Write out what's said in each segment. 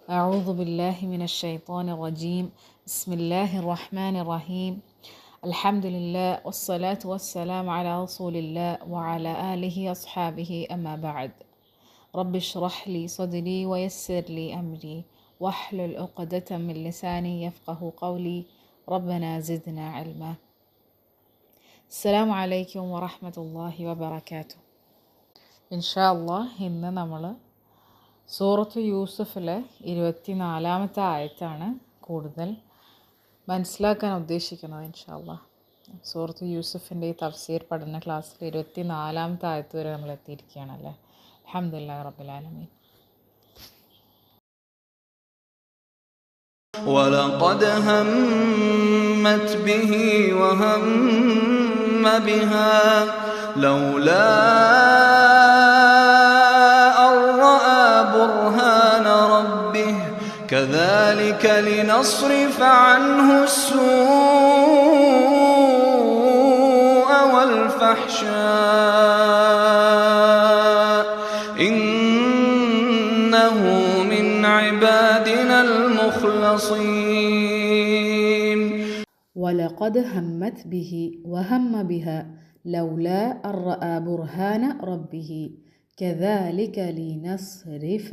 أعوذ بالله من الشيطان الرجيم. بسم الله الرحمن الرحيم. الحمد لله والصلاة والسلام على رسول الله وعلى آله وأصحابه أما بعد. رب اشرح لي صدري ويسر لي أمري واحلل عقدة من لساني يفقه قولي. ربنا زدنا علما. السلام عليكم ورحمة الله وبركاته. إن شاء الله ഇന്ന് നമ്മൾ സൂറത്ത് യൂസുഫിലെ 24-ാമത്തെ ആയത്താണ് കൂടുതൽ മനസ്സിലാക്കാൻ ഉദ്ദേശിക്കുന്നത്. ഇൻഷാ അല്ലാഹ് സൂറത്ത് യൂസുഫിൻ്റെ ഈ തഫ്സീർ പഠന ക്ലാസ്സിൽ 24-ാമത്തെ ആയത്ത് വരെ നമ്മൾ എത്തിയിരിക്കുകയാണല്ലേ. അൽഹംദുലില്ലാഹി റബ്ബിൽ ആലമീൻ. ولقد همت به وهم بها لولا أن رأى برهان ربه كذلك لنصرف عنه السوء والفحشاء إنه من عبادنا المخلصين. ولقد همت به وهم بها لولا أن رأى برهان ربه كذلك لنصرف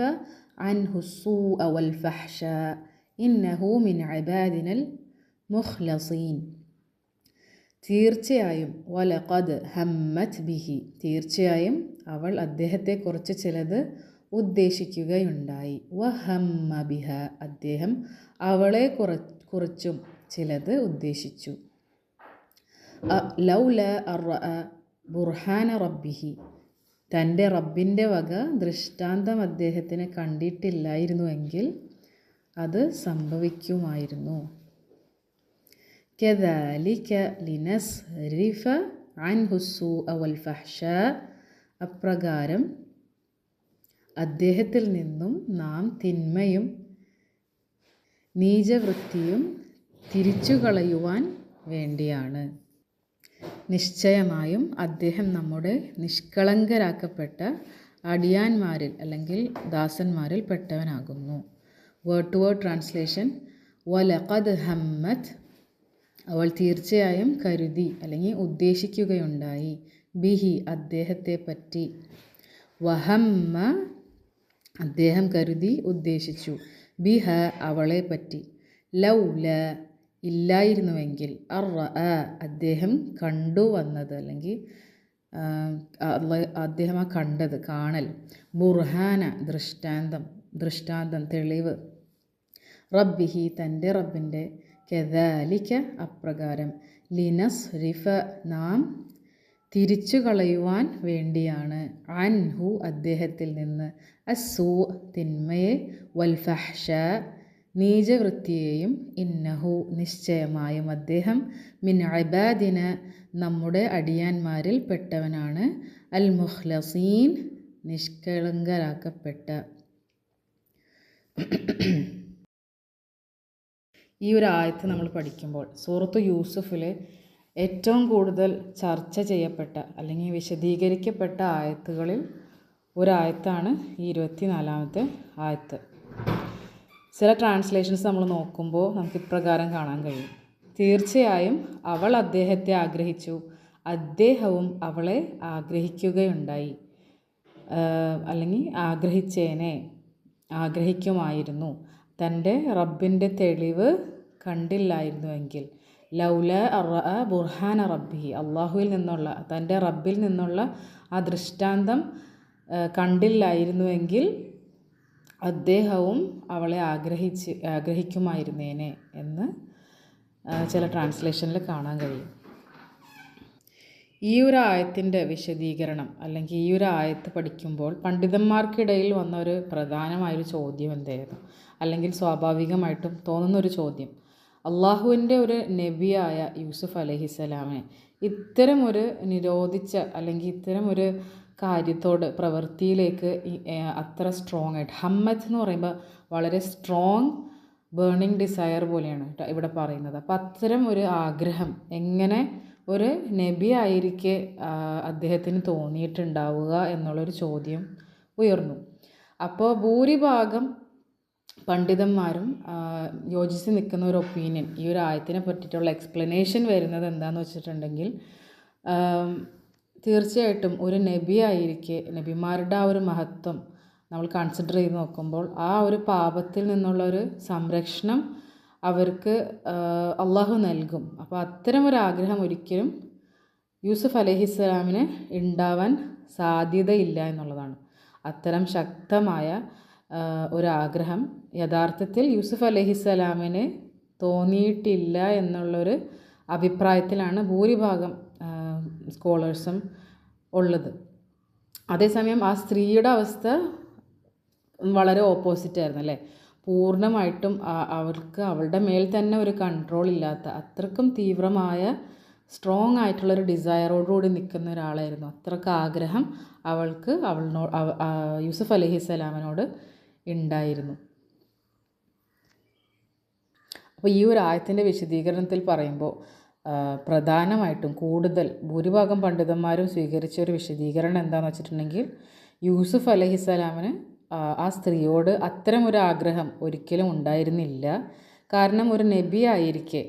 عنه السوء والفحشاء إنه من عبادنا المخلصين. തീർച്ചയായും വലഖദ് ഹമ്മത് ബിഹി, തീർച്ചയായും അവൾ അദ്ദേഹത്തെക്കുറിച്ച് ചിലത് ഉദ്ദേശിക്കുകയുണ്ടായി. വഹമ്മ ബിഹ, അദ്ദേഹം അവളെ കുറിച്ചും ചിലത് ഉദ്ദേശിച്ചു. ലൗല അർറഅ ബുർഹാന റബ്ബിഹി, തൻ്റെ റബ്ബിൻ്റെ വക ദൃഷ്ടാന്തം അദ്ദേഹത്തിന് കണ്ടിട്ടില്ലായിരുന്നുവെങ്കിൽ അത് സംഭവിക്കുമായിരുന്നു. കദാലിക ലിനസ്രിഫ അൻഹു സ്സൂഅ വൽ ഫഹ്ശാ, അപ്രകാരം അദ്ദേഹത്തിൽ നിന്നും നാം തിന്മയും നീചവൃത്തിയും തിരിച്ചുകളയുവാൻ വേണ്ടിയാണ്. നിശ്ചയമായും അദ്ദേഹം നമ്മുടെ നിഷ്കളങ്കരാക്കപ്പെട്ട അടിയാന്മാരിൽ അല്ലെങ്കിൽ ദാസന്മാരിൽ പെട്ടവനാകുന്നു. വേർഡ് ടു വേർഡ് ട്രാൻസ്ലേഷൻ: വലഖദ് ഹമ്മത്, അവൾ തീർച്ചയായും കരുതി അല്ലെങ്കിൽ ഉദ്ദേശിക്കുകയുണ്ടായി, ബിഹി, അദ്ദേഹത്തെ പറ്റി, വഹമ്മ, അദ്ദേഹം കരുതി ഉദ്ദേശിച്ചു, ബിഹ, അവളെ പറ്റി, ലൗല, ഇല്ലായിരുന്നുവെങ്കിൽ, അർറഅ, അദ്ദേഹം കണ്ടു വന്നത് അല്ലെങ്കിൽ അദ്ദേഹം ആ കണ്ടത്, കാണൽ, ബുർഹാന, ദൃഷ്ടാന്തം, തെളിവ്, റബ്ബിഹി, തൻ്റെ റബ്ബിൻ്റെ, കദാലിക, അപ്രകാരം, ലിനസ്രിഫ, നാം തിരിച്ചു കളയുവാൻ വേണ്ടിയാണ്, അൻഹു, അദ്ദേഹത്തിൽ നിന്ന്, അസ്സൂ, തിന്മയെ, വൽ ഫഹ്ശാ, നീചവൃത്തിയെയും, ഇന്നഹു, നിശ്ചയമായും അദ്ദേഹം, മിൻ ഇബാദിന, നമ്മുടെ അടിയാന്മാരിൽ പെട്ടവനാണ്, അൽ മുഖ്ലസീൻ, നിഷ്കളങ്കരാക്കപ്പെട്ട. ഈ ഒരു ആയത്ത് നമ്മൾ പഠിക്കുമ്പോൾ സൂറത്ത് യൂസുഫിലെ ഏറ്റവും കൂടുതൽ ചർച്ച ചെയ്യപ്പെട്ട അല്ലെങ്കിൽ വിശദീകരിക്കപ്പെട്ട ആയത്തുകളിൽ ഒരായത്താണ് ഈ 24-ാമത്തെ ആയത്ത്. ചില ട്രാൻസ്ലേഷൻസ് നമ്മൾ നോക്കുമ്പോൾ നമുക്ക് ഇപ്രകാരം കാണാൻ കഴിയും: തീർച്ചയായും അവൾ അദ്ദേഹത്തെ ആഗ്രഹിച്ചു, അദ്ദേഹവും അവളെ ആഗ്രഹിക്കുകയുണ്ടായി, അല്ലെങ്കിൽ ആഗ്രഹിക്കുമായിരുന്നു, തൻ്റെ റബ്ബിൻ്റെ തെളിവ് കണ്ടില്ലായിരുന്നുവെങ്കിൽ, ലൗല അർറഅ ബുർഹാന റബ്ബിഹി, അള്ളാഹുവിൽ നിന്നുള്ള, തൻ്റെ റബ്ബിൽ നിന്നുള്ള ആ ദൃഷ്ടാന്തം കണ്ടില്ലായിരുന്നുവെങ്കിൽ അദ്ദേഹവും അവളെ ആഗ്രഹിക്കുമായിരുന്നേനെ എന്ന് ചില ട്രാൻസ്ലേഷനിൽ കാണാൻ കഴിയും. ഈ ഒരു ആയത്തിൻ്റെ വിശദീകരണം അല്ലെങ്കിൽ ഈ ഒരു ആയത്ത് പഠിക്കുമ്പോൾ പണ്ഡിതന്മാർക്കിടയിൽ വന്ന ഒരു പ്രധാനമായൊരു ചോദ്യം എന്തായിരുന്നു, അല്ലെങ്കിൽ സ്വാഭാവികമായിട്ടും തോന്നുന്നൊരു ചോദ്യം, അള്ളാഹുവിൻ്റെ ഒരു നബിയായ യൂസുഫ് അലൈഹിസ്സലാമിനെ ഇത്തരമൊരു നിരോധിച്ച അല്ലെങ്കിൽ ഇത്തരമൊരു കാര്യത്തോട്, പ്രവൃത്തിയിലേക്ക് അത്ര സ്ട്രോങ് ആയിട്ട്, ഹമ്മത്ത് എന്ന് പറയുമ്പോൾ വളരെ സ്ട്രോങ് ബേണിംഗ് ഡിസയർ പോലെയാണ് ഇവിടെ പറയുന്നത്. അപ്പം അത്തരം ഒരു ആഗ്രഹം എങ്ങനെ ഒരു നബി ആയിരിക്കെ അദ്ദേഹത്തിന് തോന്നിയിട്ടുണ്ടാവുക എന്നുള്ളൊരു ചോദ്യം ഉയർന്നു. അപ്പോൾ ഭൂരിഭാഗം പണ്ഡിതന്മാരും യോജിച്ച് നിൽക്കുന്ന ഒരു ഒപ്പീനിയൻ, ഈ ഒരു ആയത്തിനെ പറ്റിയിട്ടുള്ള എക്സ്പ്ലനേഷൻ വരുന്നത് എന്താണെന്ന് വെച്ചിട്ടുണ്ടെങ്കിൽ, തീർച്ചയായിട്ടും ഒരു നബി ആയിരിക്കെ നബിമാരുടെ ആ ഒരു മഹത്വം നമ്മൾ കൺസിഡർ ചെയ്ത് നോക്കുമ്പോൾ ആ ഒരു പാപത്തിൽ നിന്നുള്ളൊരു സംരക്ഷണം അവർക്ക് അള്ളാഹു നൽകും. അപ്പോൾ അത്തരം ഒരു ആഗ്രഹം ഒരിക്കലും യൂസുഫ് അലൈഹിസ്സലാമിന് ഉണ്ടാവാൻ സാധ്യതയില്ല എന്നുള്ളതാണ്. അത്തരം ശക്തമായ ഒരാഗ്രഹം യഥാർത്ഥത്തിൽ യൂസുഫ് അലൈഹിസ്സലാമിന് തോന്നിയിട്ടില്ല എന്നുള്ളൊരു അഭിപ്രായത്തിലാണ് ഭൂരിഭാഗം സ്കോളേഴ്സും ഉള്ളത്. അതേസമയം ആ സ്ത്രീയുടെ അവസ്ഥ വളരെ ഓപ്പോസിറ്റായിരുന്നു അല്ലേ. പൂർണ്ണമായിട്ടും അവളുടെ മേൽ തന്നെ ഒരു കൺട്രോൾ ഇല്ലാത്ത, അത്രക്കും തീവ്രമായ സ്ട്രോങ് ആയിട്ടുള്ളൊരു ഡിസയറോടുകൂടി നിൽക്കുന്ന ഒരാളായിരുന്നു. അത്രക്ക് ആഗ്രഹം അവൾക്ക് യൂസുഫ് അലൈഹിസ്സലാമിനോട് ഉണ്ടായിരുന്നു. അപ്പോൾ ഈ ഒരു ആയത്തിൻ്റെ വിശദീകരണത്തിൽ പറയുമ്പോൾ പ്രധാനമായിട്ടും ഭൂരിഭാഗം പണ്ഡിതന്മാരും സ്വീകരിച്ച ഒരു വിശദീകരണം എന്താണെന്ന് വെച്ചിട്ടുണ്ടെങ്കിൽ, യൂസുഫ് അലൈഹിസ്സലാമിന് ആ സ്ത്രീയോട് അത്തരം ഒരു ആഗ്രഹം ഒരിക്കലും ഉണ്ടായിരുന്നില്ല. കാരണം ഒരു നബി ആയിരിക്കെ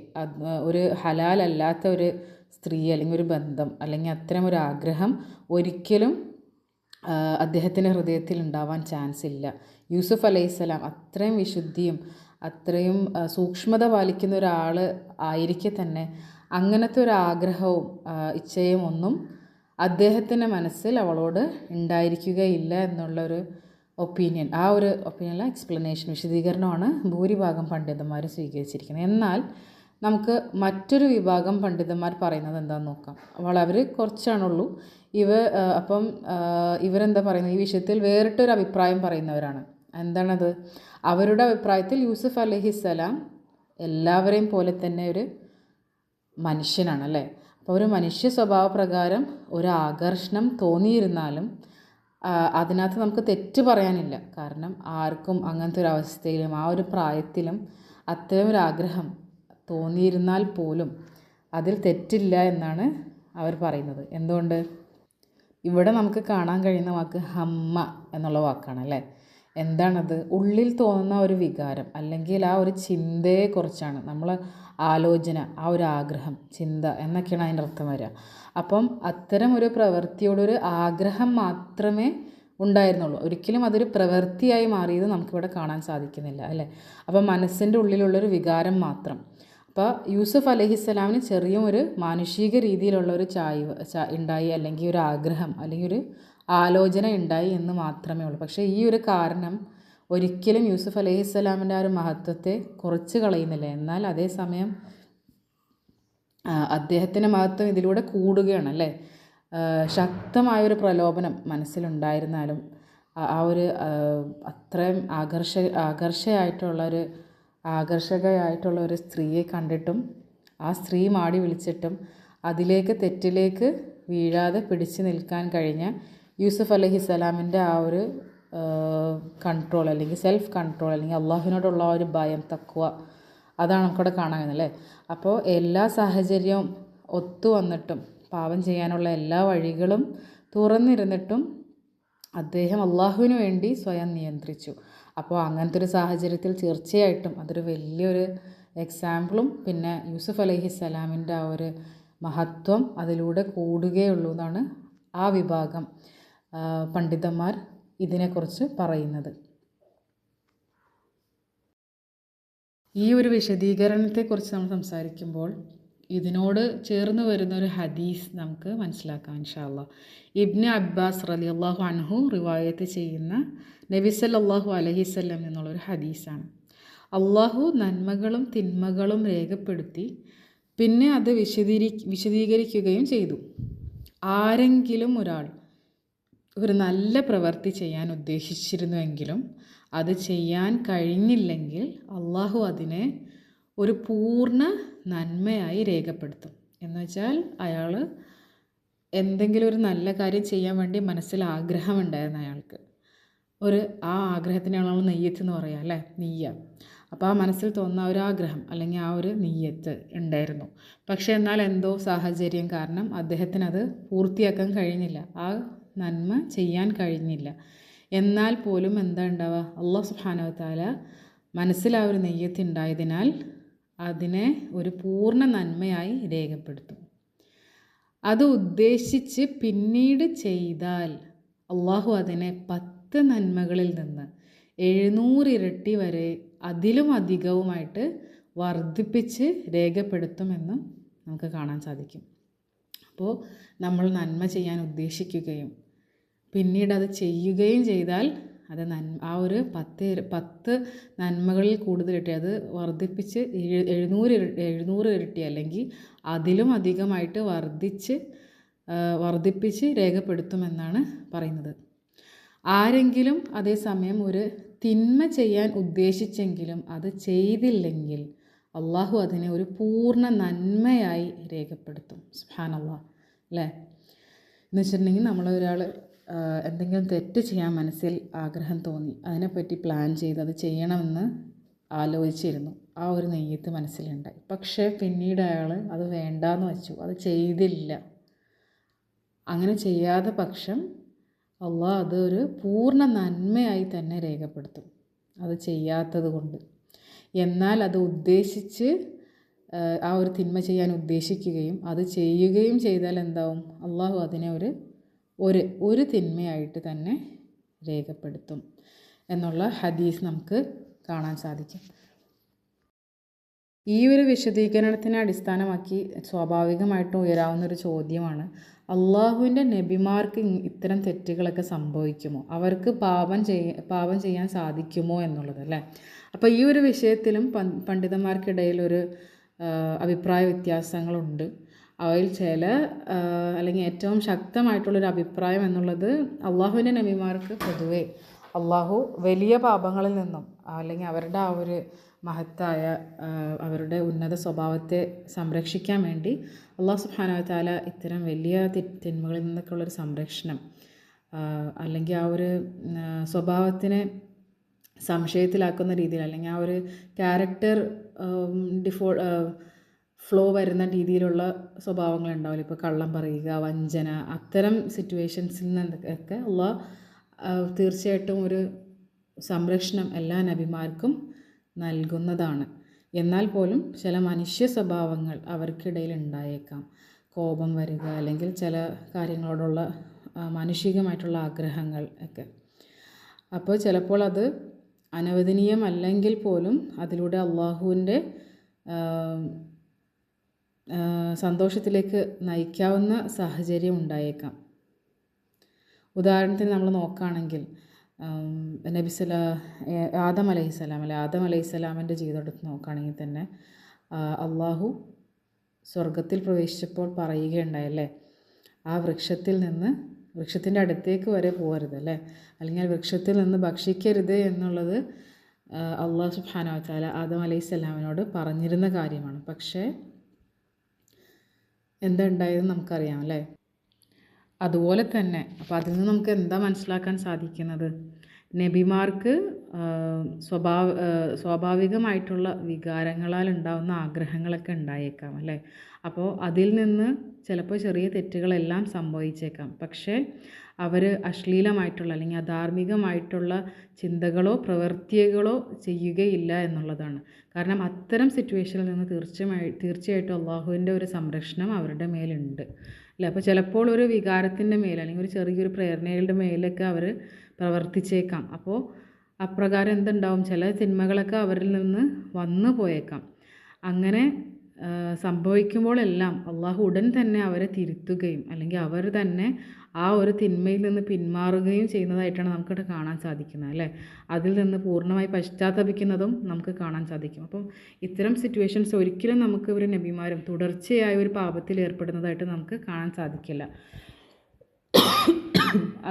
ഒരു ഹലാലല്ലാത്ത ഒരു സ്ത്രീ അല്ലെങ്കിൽ ഒരു ബന്ധം അല്ലെങ്കിൽ അത്തരം ഒരു ആഗ്രഹം ഒരിക്കലും അദ്ദേഹത്തിൻ്റെ ഹൃദയത്തിൽ ഉണ്ടാവാൻ ചാൻസ് ഇല്ല. യൂസുഫ് അലൈഹിസ്സലാം അത്രയും വിശുദ്ധിയും അത്രയും സൂക്ഷ്മത പാലിക്കുന്ന ഒരാൾ ആയിരിക്കെ തന്നെ അങ്ങനത്തെ ഒരു ആഗ്രഹവും ഇച്ഛയും ഒന്നും അദ്ദേഹത്തിൻ്റെ മനസ്സിൽ അവളോട് ഉണ്ടായിരിക്കുകയില്ല എന്നുള്ളൊരു ഒപ്പീനിയൻ, ആ ഒരു ഒപ്പീനിയനിലെ എക്സ്പ്ലനേഷൻ, വിശദീകരണമാണ് ഭൂരിഭാഗം പണ്ഡിതന്മാർ സ്വീകരിച്ചിരിക്കുന്നത്. എന്നാൽ നമുക്ക് മറ്റൊരു വിഭാഗം പണ്ഡിതന്മാർ പറയുന്നത് എന്താണെന്ന് നോക്കാം. അവർ കുറച്ചാണുള്ളൂ. അപ്പം ഇവരെന്താ പറയുന്നത്, ഈ വിഷയത്തിൽ വേറിട്ടൊരു അഭിപ്രായം പറയുന്നവരാണ്. എന്താണത്? അവരുടെ അഭിപ്രായത്തിൽ യൂസുഫ് അലൈഹിസ്സലാം എല്ലാവരെയും പോലെ തന്നെ ഒരു മനുഷ്യനാണ് അല്ലേ. അപ്പോൾ ഒരു മനുഷ്യ സ്വഭാവപ്രകാരം ഒരു ആകർഷണം തോന്നിയിരുന്നാലും അതിനകത്ത് നമുക്ക് തെറ്റ് പറയാനില്ല. കാരണം ആർക്കും അങ്ങനത്തെ ഒരു അവസ്ഥയിലും ആ ഒരു പ്രായത്തിലും അത്തരം ഒരു ആഗ്രഹം തോന്നിയിരുന്നാൽ പോലും അതിൽ തെറ്റില്ല എന്നാണ് അവർ പറയുന്നത്. എന്തുകൊണ്ട്? ഇവിടെ നമുക്ക് കാണാൻ കഴിയുന്ന വാക്ക് ഹമ്മ എന്നുള്ള വാക്കാണ് അല്ലേ. എന്താണത്? ഉള്ളിൽ തോന്നുന്ന ഒരു വികാരം അല്ലെങ്കിൽ ആ ഒരു ചിന്തയെക്കുറിച്ചാണ് നമ്മൾ ആലോചന, ആ ഒരു ആഗ്രഹം, ചിന്ത എന്നൊക്കെയാണ് അതിൻ്റെ അർത്ഥം വരിക. അപ്പം അത്തരം ഒരു പ്രവൃത്തിയോടൊരു ആഗ്രഹം മാത്രമേ ഉണ്ടായിരുന്നുള്ളൂ. ഒരിക്കലും അതൊരു പ്രവൃത്തിയായി മാറിയത് നമുക്കിവിടെ കാണാൻ സാധിക്കുന്നില്ല അല്ലേ. അപ്പം മനസ്സിൻ്റെ ഉള്ളിലുള്ളൊരു വികാരം മാത്രം. അപ്പോൾ യൂസുഫ് അലൈഹിസ്സലാമിന് ചെറിയ ഒരു മാനുഷിക രീതിയിലുള്ള ഒരു ഉണ്ടായി, അല്ലെങ്കിൽ ഒരു ആഗ്രഹം അല്ലെങ്കിൽ ഒരു ആലോചന ഉണ്ടായി എന്ന് മാത്രമേ ഉള്ളൂ. പക്ഷേ ഈ ഒരു കാരണം ഒരിക്കലും യൂസുഫ് അലൈഹിസ്സലാമിൻ്റെ ആ ഒരു മഹത്വത്തെ കുറച്ച് കളയുന്നില്ല. എന്നാൽ അതേസമയം അദ്ദേഹത്തിൻ്റെ മഹത്വം ഇതിലൂടെ കൂടുകയാണ് അല്ലേ. ശക്തമായൊരു പ്രലോഭനം മനസ്സിലുണ്ടായിരുന്നാലും ആ ഒരു അത്രയും ആകർഷകയായിട്ടുള്ള ഒരു സ്ത്രീയെ കണ്ടിട്ടും ആ സ്ത്രീ മാടി വിളിച്ചിട്ടും തെറ്റിലേക്ക് വീഴാതെ പിടിച്ചു നിൽക്കാൻ കഴിഞ്ഞ യൂസുഫ് അലൈഹിസ്സലാമിൻ്റെ ആ ഒരു കൺട്രോൾ അല്ലെങ്കിൽ സെൽഫ് കൺട്രോൾ അല്ലെങ്കിൽ അള്ളാഹുവിനോടുള്ള ആ ഒരു ഭയം, തഖ്വ, അതാണ് നമുക്കിവിടെ കാണാൻ കഴിയുന്നത് അല്ലേ. അപ്പോൾ എല്ലാ സാഹചര്യവും ഒത്തു വന്നിട്ടും പാപം ചെയ്യാനുള്ള എല്ലാ വഴികളും തുറന്നിരുന്നിട്ടും അദ്ദേഹം അള്ളാഹുവിന് വേണ്ടി സ്വയം നിയന്ത്രിച്ചു. അപ്പോൾ അങ്ങനത്തെ ഒരു സാഹചര്യത്തിൽ തീർച്ചയായിട്ടും അതൊരു വലിയൊരു എക്സാമ്പിളും പിന്നെ യൂസുഫ് അലൈഹിസ്സലാമിൻ്റെ ആ ഒരു മഹത്വം അതിലൂടെ കൂടുകയുള്ളൂ എന്നാണ് ആ വിഭാഗം പണ്ഡിതന്മാർ ഇതിനെക്കുറിച്ച് പറയുന്നത്. ഈ ഒരു വിശദീകരണത്തെക്കുറിച്ച് നമ്മൾ സംസാരിക്കുമ്പോൾ ഇതിനോട് ചേർന്ന് വരുന്ന ഒരു ഹദീസ് നമുക്ക് മനസ്സിലാക്കാം ഇൻഷാ അല്ലാഹ്. ഇബ്നു അബ്ബാസ് റളിയല്ലാഹു അൻഹു റിവായത്ത് ചെയ്യുന്ന നബി സല്ലല്ലാഹു അലൈഹി വസല്ലം എന്നുള്ളൊരു ഹദീസാണ്. അള്ളാഹു നന്മകളും തിന്മകളും രേഖപ്പെടുത്തി പിന്നെ അത് വിശദീകരിക്കുകയും ചെയ്തു. ആരെങ്കിലും ഒരാൾ ഒരു നല്ല പ്രവൃത്തി ചെയ്യാൻ ഉദ്ദേശിച്ചിരുന്നുവെങ്കിലും അത് ചെയ്യാൻ കഴിഞ്ഞില്ലെങ്കിൽ അള്ളാഹു അതിനെ ഒരു പൂർണ്ണ നന്മയായി രേഖപ്പെടുത്തും. എന്നുവെച്ചാൽ അയാൾ എന്തെങ്കിലും ഒരു നല്ല കാര്യം ചെയ്യാൻ വേണ്ടി മനസ്സിൽ ആഗ്രഹമുണ്ടായിരുന്നു അയാൾക്ക്. ആ ആഗ്രഹത്തിനാണ് നമ്മൾ നെയ്യത്ത് എന്ന് പറയുക അല്ലേ, നെയ്യ. അപ്പോൾ ആ മനസ്സിൽ തോന്നുന്ന ഒരു ആഗ്രഹം അല്ലെങ്കിൽ ആ ഒരു നെയ്യത്ത് ഉണ്ടായിരുന്നു. പക്ഷേ എന്നാൽ എന്തോ സാഹചര്യം കാരണം അദ്ദേഹത്തിനത് പൂർത്തിയാക്കാൻ കഴിഞ്ഞില്ല, ആ നന്മ ചെയ്യാൻ കഴിഞ്ഞില്ല. എന്നാൽ പോലും എന്താ ഉണ്ടാവുക, അല്ലാഹു സുബ്ഹാനഹു വ തആല മനസ്സിൽ ആ ഒരു നെയ്യത്ത് ഉണ്ടായതിനാൽ അതിനെ ഒരു പൂർണ്ണ നന്മയായി രേഖപ്പെടുത്തും. അത് ഉദ്ദേശിച്ച് പിന്നീട് ചെയ്താൽ അള്ളാഹു അതിനെ 10 നന്മകളിൽ നിന്ന് 700 ഇരട്ടി വരെ അതിലും അധികവുമായിട്ട് വർദ്ധിപ്പിച്ച് രേഖപ്പെടുത്തുമെന്നും നമുക്ക് കാണാൻ സാധിക്കും. അപ്പോൾ നമ്മൾ നന്മ ചെയ്യാൻ ഉദ്ദേശിക്കുകയും പിന്നീട് അത് ചെയ്യുകയും ചെയ്താൽ അത് ആ ഒരു 10 നന്മകളിൽ കൂടുതലിട്ട് അത് വർദ്ധിപ്പിച്ച് 700 ഇരട്ടി അല്ലെങ്കിൽ അതിലും അധികമായിട്ട് വർദ്ധിപ്പിച്ച് രേഖപ്പെടുത്തുമെന്നാണ് പറയുന്നത്. ആരെങ്കിലും അതേസമയം ഒരു തിന്മ ചെയ്യാൻ ഉദ്ദേശിച്ചെങ്കിലും അത് ചെയ്തില്ലെങ്കിൽ അള്ളാഹു അതിനെ ഒരു പൂർണ്ണ നന്മയായി രേഖപ്പെടുത്തും. സുബ്ഹാനല്ലാഹ് അല്ലേ? എന്ന് വെച്ചിട്ടുണ്ടെങ്കിൽ നമ്മളൊരാൾ എന്തെങ്കിലും തെറ്റ് ചെയ്യാൻ മനസ്സിൽ ആഗ്രഹം തോന്നി, അതിനെപ്പറ്റി പ്ലാൻ ചെയ്ത് അത് ചെയ്യണമെന്ന് ആലോചിച്ചിരുന്നു, ആ ഒരു നെയ്യത്ത് മനസ്സിലുണ്ടായി. പക്ഷേ പിന്നീട് അയാൾ അത് വേണ്ടാന്ന് വെച്ചു, അത് ചെയ്തില്ല. അങ്ങനെ ചെയ്യാതെ പക്ഷം അള്ളാഹ് അതൊരു പൂർണ്ണ നന്മയായി തന്നെ രേഖപ്പെടുത്തും അത് ചെയ്യാത്തത് കൊണ്ട്. എന്നാൽ അത് ഉദ്ദേശിച്ച് ആ ഒരു തിന്മ ചെയ്യാൻ ഉദ്ദേശിക്കുകയും അത് ചെയ്യുകയും ചെയ്താൽ എന്താവും? അള്ളാഹു അതിനെ ഒരു തിന്മയായിട്ട് തന്നെ രേഖപ്പെടുത്തും എന്നുള്ള ഹദീസ് നമുക്ക് കാണാൻ സാധിക്കും. ഈ ഒരു വിശദീകരണത്തിനെ അടിസ്ഥാനമാക്കി സ്വാഭാവികമായിട്ടും ഉയരാവുന്നൊരു ചോദ്യമാണ്, അള്ളാഹുവിൻ്റെ നബിമാർക്ക് ഇത്തരം തെറ്റുകളൊക്കെ സംഭവിക്കുമോ? അവർക്ക് പാപം ചെയ്യാൻ സാധിക്കുമോ എന്നുള്ളത് അല്ലേ? അപ്പോൾ ഈ ഒരു വിഷയത്തിലും പണ്ഡിതന്മാർക്കിടയിൽ ഒരു അഭിപ്രായ വ്യത്യാസങ്ങളുണ്ട്. അവയിൽ അല്ലെങ്കിൽ ഏറ്റവും ശക്തമായിട്ടുള്ളൊരു അഭിപ്രായം എന്നുള്ളത്, അള്ളാഹുവിൻ്റെ നബിമാർക്ക് പൊതുവെ അള്ളാഹു വലിയ പാപങ്ങളിൽ നിന്നും അല്ലെങ്കിൽ അവരുടെ ആ ഒരു മഹത്തായ അവരുടെ ഉന്നത സ്വഭാവത്തെ സംരക്ഷിക്കാൻ വേണ്ടി അള്ളാഹു സുബ്ഹാനഹു വ തആല ഇത്തരം വലിയ തിന്മകളിൽ നിന്നൊക്കെ ഉള്ളൊരു സംരക്ഷണം അല്ലെങ്കിൽ ആ ഒരു സ്വഭാവത്തിനെ സംശയത്തിലാക്കുന്ന രീതിയിൽ അല്ലെങ്കിൽ ആ ഒരു ക്യാരക്ടർ ഫ്ലോ വരുന്ന രീതിയിലുള്ള സ്വഭാവങ്ങൾ ഉണ്ടാവില്ല. ഇപ്പോൾ കള്ളം പറയുക, വഞ്ചന, അത്തരം സിറ്റുവേഷൻസിൽ നിന്നൊക്കെ അള്ളാഹ് തീർച്ചയായിട്ടും ഒരു സംരക്ഷണം എല്ലാ നബിമാർക്കും നൽകുന്നതാണ്. എന്നാൽ പോലും ചില മനുഷ്യ സ്വഭാവങ്ങൾ അവർക്കിടയിൽ ഉണ്ടായേക്കാം. കോപം വരിക അല്ലെങ്കിൽ ചില കാര്യങ്ങളോടുള്ള മാനുഷികമായിട്ടുള്ള ആഗ്രഹങ്ങൾ ഒക്കെ. അപ്പോൾ ചിലപ്പോൾ അത് അനവദനീയമല്ലെങ്കിൽ പോലും അതിലൂടെ അള്ളാഹുവിൻ്റെ സന്തോഷത്തിലേക്ക് നയിക്കാവുന്ന സാഹചര്യം ഉണ്ടായേക്കാം. ഉദാഹരണത്തിന് നമ്മൾ നോക്കുകയാണെങ്കിൽ ആദം അലൈഹിസ്സലാമിൻ്റെ ജീവിതം എടുത്ത് നോക്കുകയാണെങ്കിൽ തന്നെ അള്ളാഹു സ്വർഗത്തിൽ പ്രവേശിച്ചപ്പോൾ പറയുകയുണ്ടായല്ലേ, ആ വൃക്ഷത്തിൻ്റെ അടുത്തേക്ക് വരെ പോകരുത് അല്ലേ, അല്ലെങ്കിൽ വൃക്ഷത്തിൽ നിന്ന് ഭക്ഷിക്കരുത് എന്നുള്ളത് അള്ളാഹു സുബ്ഹാനഹു വ തആല ആദം അലൈഹിസ്സലാമിനോട് പറഞ്ഞിരുന്ന കാര്യമാണ്. പക്ഷേ എന്താ ഉണ്ടായതെന്ന് നമുക്കറിയാം അല്ലേ? അതുപോലെ തന്നെ അപ്പോൾ അതിൽ നിന്ന് നമുക്ക് എന്താ മനസ്സിലാക്കാൻ സാധിക്കുന്നത്? നബിമാർക്ക് സ്വാഭാവികമായിട്ടുള്ള വികാരങ്ങളാൽ ഉണ്ടാകുന്ന ആഗ്രഹങ്ങളൊക്കെ ഉണ്ടായേക്കാം അല്ലേ? അപ്പോൾ അതിൽ നിന്ന് ചിലപ്പോൾ ചെറിയ തെറ്റുകളെല്ലാം സംഭവിച്ചേക്കാം. പക്ഷേ അവർ അശ്ലീലമായിട്ടുള്ള അല്ലെങ്കിൽ അധാർമികമായിട്ടുള്ള ചിന്തകളോ പ്രവൃത്തികളോ ചെയ്യുകയില്ല എന്നുള്ളതാണ്. കാരണം അത്തരം സിറ്റുവേഷനിൽ നിന്ന് തീർച്ചയായിട്ടും അള്ളാഹുവിൻ്റെ ഒരു സംരക്ഷണം അവരുടെ മേലുണ്ട് അല്ലേ? അപ്പോൾ ചിലപ്പോൾ ഒരു വികാരത്തിൻ്റെ മേൽ അല്ലെങ്കിൽ ഒരു ചെറിയൊരു പ്രേരണയുടെ മേലൊക്കെ അവർ പ്രവർത്തിച്ചേക്കാം. അപ്പോൾ അപ്രകാരം എന്തുണ്ടാവും? ചില തിന്മകളൊക്കെ അവരിൽ നിന്ന് വന്നു പോയേക്കാം. അങ്ങനെ സംഭവിക്കുമ്പോഴെല്ലാം അള്ളാഹു ഉടൻ തന്നെ അവരെ തിരുത്തുകയും അല്ലെങ്കിൽ അവർ തന്നെ ആ ഒരു തിന്മയിൽ നിന്ന് പിന്മാറുകയും ചെയ്യുന്നതായിട്ടാണ് നമുക്കിവിടെ കാണാൻ സാധിക്കുന്നത് അല്ലേ? അതിൽ നിന്ന് പൂർണ്ണമായി പശ്ചാത്തപിക്കുന്നതും നമുക്ക് കാണാൻ സാധിക്കും. അപ്പം ഇത്തരം സിറ്റുവേഷൻസ് ഒരിക്കലും നമുക്ക് ഒരു നബിമാരും തുടർച്ചയായ ഒരു പാപത്തിൽ ഏർപ്പെടുന്നതായിട്ട് നമുക്ക് കാണാൻ സാധിക്കില്ല.